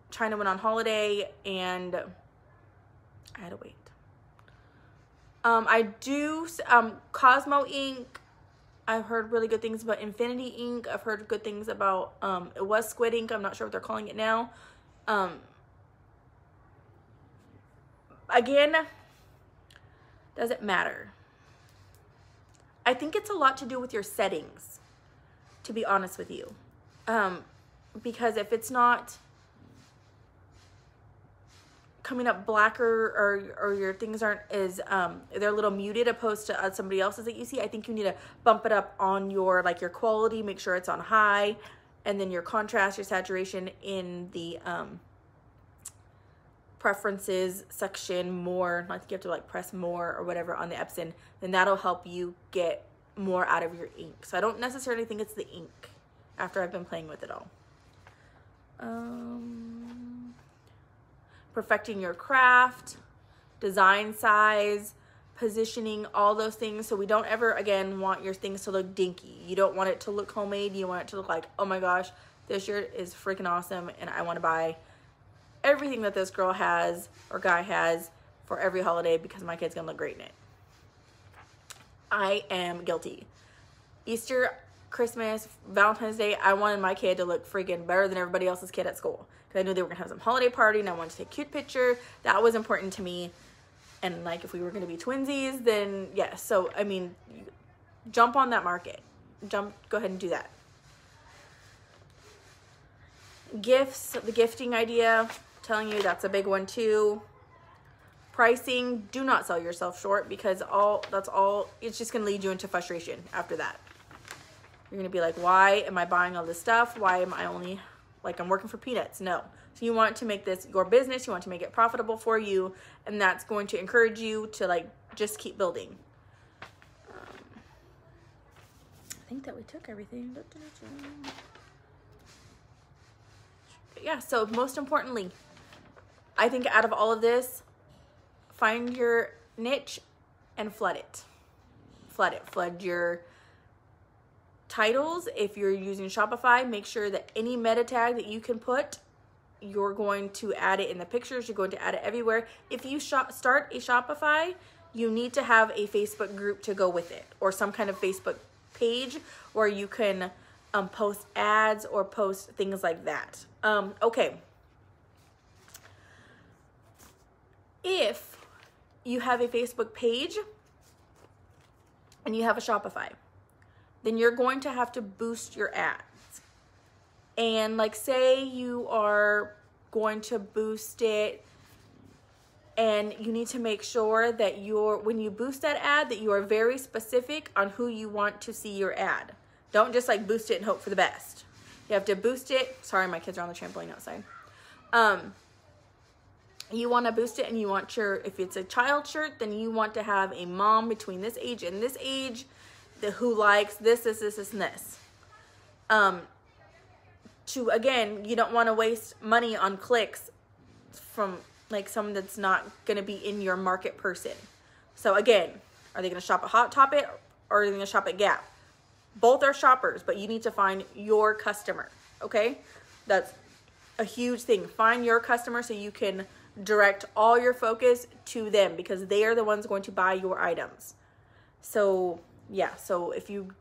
China went on holiday and I had to wait. I do Cosmo ink. I've heard really good things about Infinity ink. I've heard good things about, it was Squid ink. I'm not sure what they're calling it now. Again, doesn't matter. I think it's a lot to do with your settings, to be honest with you. Because if it's not coming up blacker, or your things aren't as, they're a little muted opposed to somebody else's that you see, I think you need to bump it up on your quality, make sure it's on high, and then your contrast, your saturation in the preferences section more. I think you have to press more or whatever on the Epson, then that'll help you get more out of your ink. So I don't necessarily think it's the ink after I've been playing with it all. perfecting your craft, design size, positioning, all those things. So we don't ever, again, want your things to look dinky. You don't want it to look homemade. You want it to look like, oh my gosh, this shirt is freaking awesome and I want to buy everything that this girl has or guy has for every holiday because my kid's gonna look great in it. I am guilty. Easter, Christmas, Valentine's Day, I wanted my kid to look freaking better than everybody else's kid at school because I knew they were gonna have some holiday party and I wanted to take a cute picture. That was important to me. And like if we were gonna be twinsies, then yes. So I mean, jump on that market. Go ahead and do that. Gifts, the gifting idea, telling you that's a big one too. Pricing, do not sell yourself short because it's just going to lead you into frustration after that. You're going to be like, why am I buying all this stuff? Why am I only, like, I'm working for peanuts? No. So you want to make this your business. You want to make it profitable for you. And that's going to encourage you to, like, just keep building. I think that we took everything. Yeah, so most importantly, I think out of all of this, find your niche and flood it. Flood your titles. If you're using Shopify, make sure that any meta tag that you can put, you're going to add it in the pictures. You're going to add it everywhere. If you start a Shopify, you need to have a Facebook group to go with it or some kind of Facebook page where you can post ads or post things like that. Okay. If you have a Facebook page and you have a Shopify, then you're going to have to boost your ads. And like say you are going to boost it and you need to make sure that when you boost that ad, that you are very specific on who you want to see your ad. Don't just like boost it and hope for the best. You have to boost it. Sorry, my kids are on the trampoline outside. You want to boost it and you want if it's a child shirt, then you want to have a mom between this age and this age who likes this, and this. Again, you don't want to waste money on clicks from like someone that's not going to be in your market person. So again, are they going to shop at Hot Topic or are they going to shop at Gap? Both are shoppers, but you need to find your customer, okay? That's a huge thing. Find your customer so you can direct all your focus to them because they are the ones going to buy your items. So yeah, so if you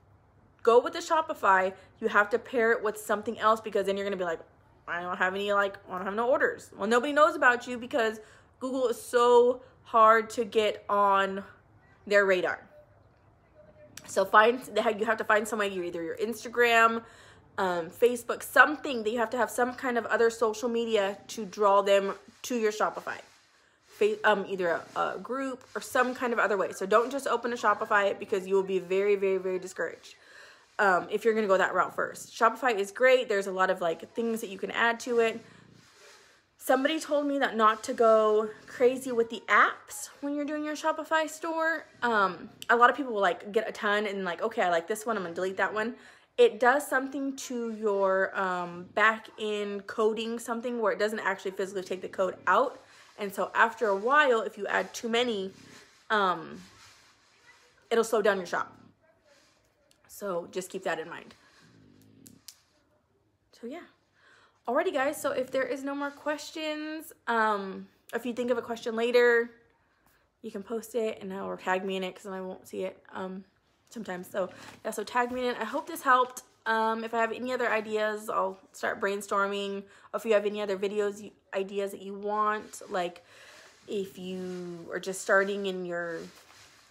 go with the Shopify, you have to pair it with something else because then you're going to be like, I don't have no orders. Well, nobody knows about you because Google is so hard to get on their radar. So you have to find some way, either your Instagram, Facebook, something that you have to have some kind of other social media to draw them to your Shopify. Either a group or some kind of other way. So don't just open a Shopify because you will be very, very, very discouraged if you're going to go that route first. Shopify is great. There's a lot of like things that you can add to it. Somebody told me that not to go crazy with the apps when you're doing your Shopify store. A lot of people will like get a ton and like, okay, I like this one, I'm gonna delete that one. It does something to your back end coding, something where it doesn't actually physically take the code out. And so after a while, if you add too many, it'll slow down your shop. So just keep that in mind. So yeah. Alrighty guys, so if there is no more questions, if you think of a question later, you can post it or tag me in it because then I won't see it sometimes. So yeah, so tag me in it. I hope this helped. If I have any other ideas, I'll start brainstorming. Or if you have any other ideas that you want, like if you are just starting in your,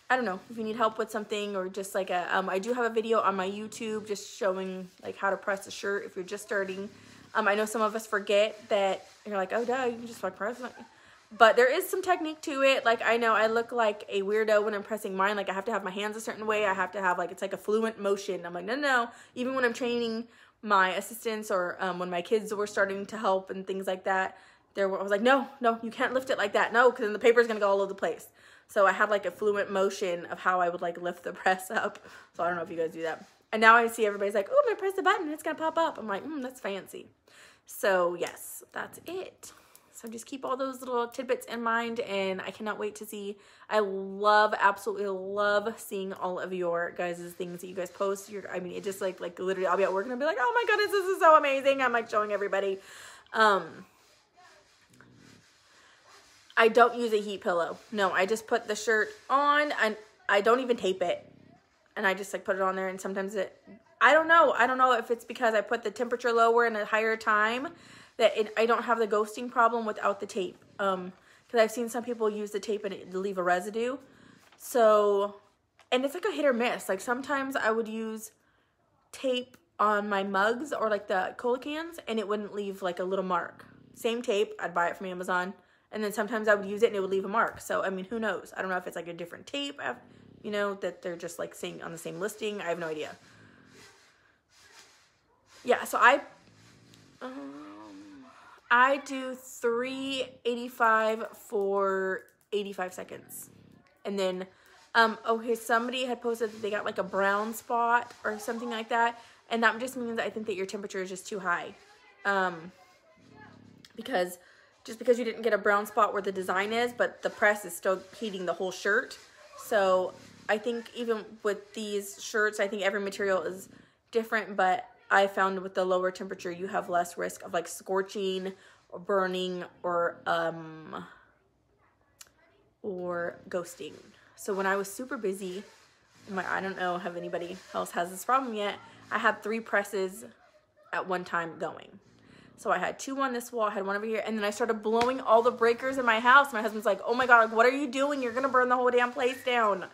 I don't know, if you need help with something or just like I do have a video on my YouTube just showing like how to press a shirt if you're just starting. I know some of us forget that you're like, oh, duh, you can just like press it. But there is some technique to it. Like, I know I look like a weirdo when I'm pressing mine. Like, I have to have my hands a certain way. I have to have, like, it's like a fluent motion. I'm like, no. Even when I'm training my assistants or when my kids were starting to help and things like that, I was like, no, you can't lift it like that. No, because then the paper's going to go all over the place. So I had, like, a fluent motion of how I would, like, lift the press up. So I don't know if you guys do that. And now I see everybody's like, oh, I'm going to press the button and it's going to pop up. I'm like, that's fancy. So, yes, that's it. So just keep all those little tidbits in mind, and I cannot wait to see. I absolutely love seeing all of your guys' things that you guys post. I mean, it just like literally I'll be at work and I'll be like, oh my goodness, this is so amazing. I'm like showing everybody. I don't use a heat pillow. No, I just put the shirt on and I don't even tape it. And I just like put it on there, and sometimes I don't know if it's because I put the temperature lower and a higher time that I don't have the ghosting problem without the tape. Because I've seen some people use the tape and it leave a residue. So, and it's like a hit or miss. Like sometimes I would use tape on my mugs or like the cola cans and it wouldn't leave like a little mark. Same tape, I'd buy it from Amazon. And then sometimes I would use it and it would leave a mark. So, I mean, who knows? I don't know if it's like a different tape, you know, that they're just like saying on the same listing. I have no idea. Yeah, so I do $3.85 for 85 seconds. And then, okay, somebody had posted that they got like a brown spot or something like that. And that just means I think that your temperature is just too high. Because you didn't get a brown spot where the design is, but the press is still heating the whole shirt. So I think even with these shirts, I think every material is different, but I found with the lower temperature, you have less risk of like scorching or burning or ghosting. So when I was super busy, I don't know if anybody else has this problem yet, I had 3 presses at one time going. So I had 2 on this wall, I had 1 over here, and then I started blowing all the breakers in my house. My husband's like, oh my God, what are you doing? You're gonna burn the whole damn place down.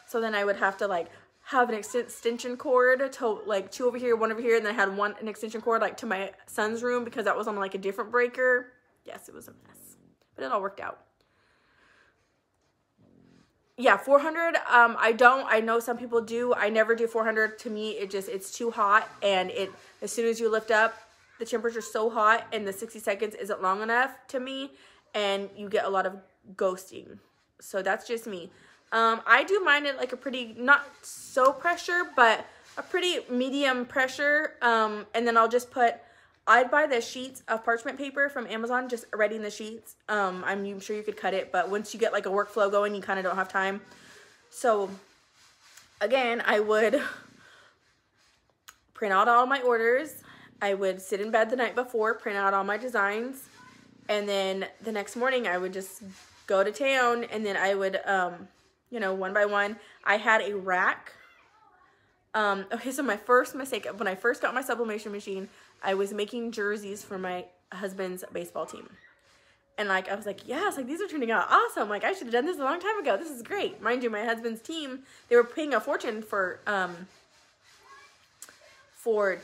So then I would have to like have an extension cord to like 2 over here, 1 over here, and then I had an extension cord like to my son's room because that was on like a different breaker. Yes, it was a mess, but it all worked out. Yeah, 400, I know some people do. I never do 400. To me, it's too hot, and as soon as you lift up, the temperature's so hot and the 60 seconds isn't long enough to me, and you get a lot of ghosting. So that's just me. I do mine at like a pretty, not so pressure, but a pretty medium pressure. And then I'd buy the sheets of parchment paper from Amazon, just ready in the sheets. I'm sure you could cut it, but once you get like a workflow going, you kind of don't have time. So again, I would print out all my orders. I would sit in bed the night before, print out all my designs, and then the next morning I would just go to town, and then I would, you know, one by one. I had a rack. Okay, so my first mistake, when I first got my sublimation machine, I was making jerseys for my husband's baseball team. And like, I was like, yes, like these are turning out awesome. Like I should have done this a long time ago. This is great. Mind you, my husband's team, they were paying a fortune for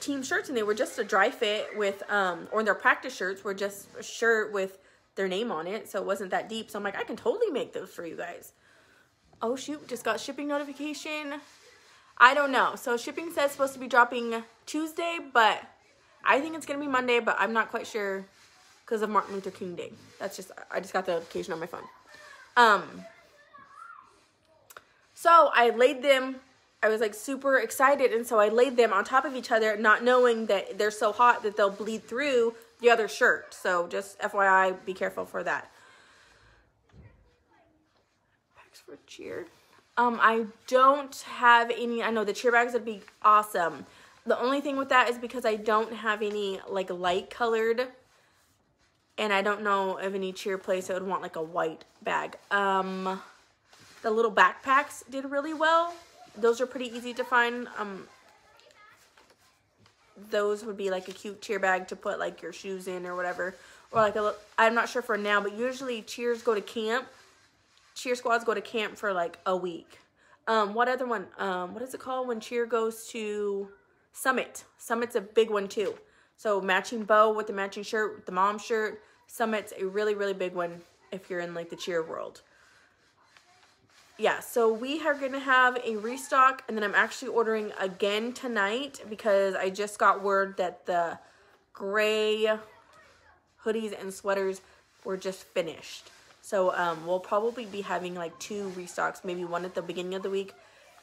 team shirts, and they were just a dry fit with, or their practice shirts were just a shirt with their name on it. So it wasn't that deep. So I'm like, I can totally make those for you guys. Oh shoot, just got shipping notification. I don't know. So shipping says it's supposed to be dropping Tuesday, but I think it's going to be Monday, but I'm not quite sure because of Martin Luther King Day. I just got the notification on my phone. So I laid them, I was like super excited, and so I laid them on top of each other, not knowing that they're so hot that they'll bleed through the other shirt. So just FYI, be careful for that. Bags for cheer. I don't have any, I know the cheer bags would be awesome. The only thing with that is because I don't have any like light colored, and I don't know of any cheer place that would want like a white bag. The little backpacks did really well. Those are pretty easy to find. Those would be like a cute cheer bag to put like your shoes in or whatever. Or like I'm not sure for now, but usually cheer squads go to camp for like a week. What other one? What is it called when cheer goes to Summit? Summit's a big one too. So matching bow with the matching shirt, with the mom shirt. Summit's a really, really big one if you're in like the cheer world. Yeah, so we are going to have a restock, and then I'm actually ordering again tonight because I just got word that the gray hoodies and sweaters were just finished. So we'll probably be having like 2 restocks, maybe one at the beginning of the week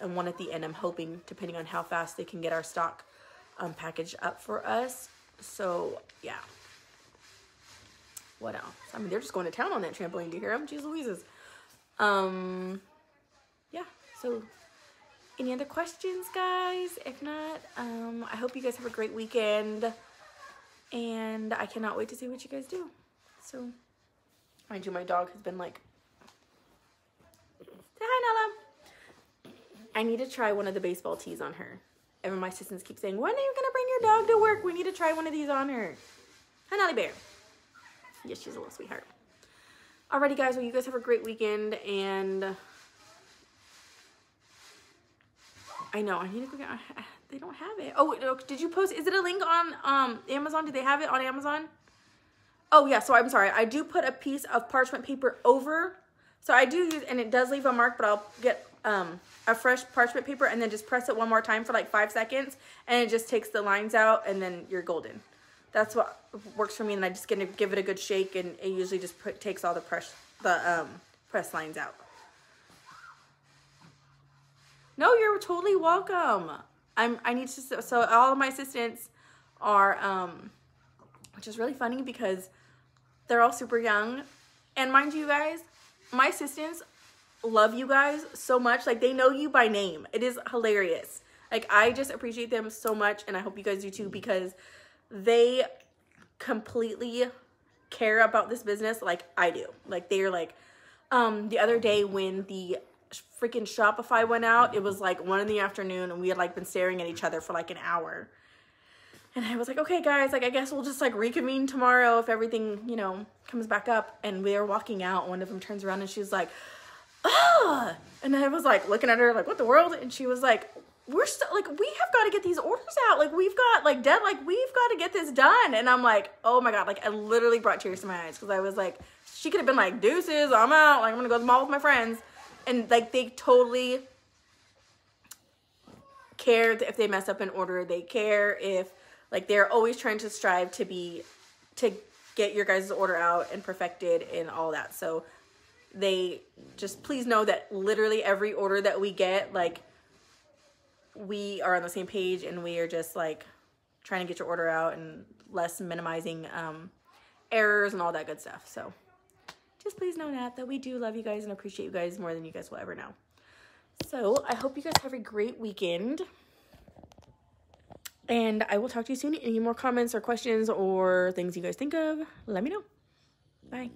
and one at the end. I'm hoping, depending on how fast they can get our stock packaged up for us. So yeah. what else? I mean, they're just going to town on that trampoline. Do you hear them? Jeez Louises. Yeah, so any other questions, guys? If not, I hope you guys have a great weekend, and I cannot wait to see what you guys do. So, mind you, my dog has been like, say hi, Nella. I need to try one of the baseball tees on her. And my assistants keep saying, when are you gonna bring your dog to work? We need to try one of these on her. Hi, Nolly Bear. Yes, she's a little sweetheart. Alrighty, guys, well, you guys have a great weekend, and I know, I need to go get, they don't have it. Oh, did you post, is it a link on Amazon? Do they have it on Amazon? Oh, yeah, so I'm sorry. I do put a piece of parchment paper over. So I do use, and it does leave a mark, but I'll get a fresh parchment paper and then just press it one more time for like 5 seconds, and it just takes the lines out, and then you're golden. That's what works for me, and I just gonna give it a good shake, and it usually just takes all the press lines out. No, you're totally welcome. I need to, so all of my assistants are, which is really funny because they're all super young. And mind you guys, my assistants love you guys so much. Like, they know you by name. It is hilarious. Like, I just appreciate them so much, and I hope you guys do too, because they completely care about this business like I do. Like, they're like, the other day when the freaking Shopify went out, it was like 1 in the afternoon, and we had like been staring at each other for like an hour. And I was like, okay, guys, like, I guess we'll just like reconvene tomorrow if everything, you know, comes back up. And we were walking out. One of them turns around and she's like, ah! And I was like looking at her like, what the world? And she was like, we're still like, we have got to get these orders out. Like, we've got like we've got to get this done. And I'm like, oh my God, like, I literally brought tears to my eyes, because I was like, she could have been like, deuces, I'm out. Like, I'm going to go to the mall with my friends. And like, they totally care if they mess up an order. They care if, like, they're always trying to strive to get your guys' order out and perfected and all that. So they just, please know that literally every order that we get, like, we are on the same page, and we are just like trying to get your order out and less minimizing errors and all that good stuff. So just please know that we do love you guys and appreciate you guys more than you guys will ever know. So I hope you guys have a great weekend, and I will talk to you soon. Any more comments or questions or things you guys think of, let me know. Bye.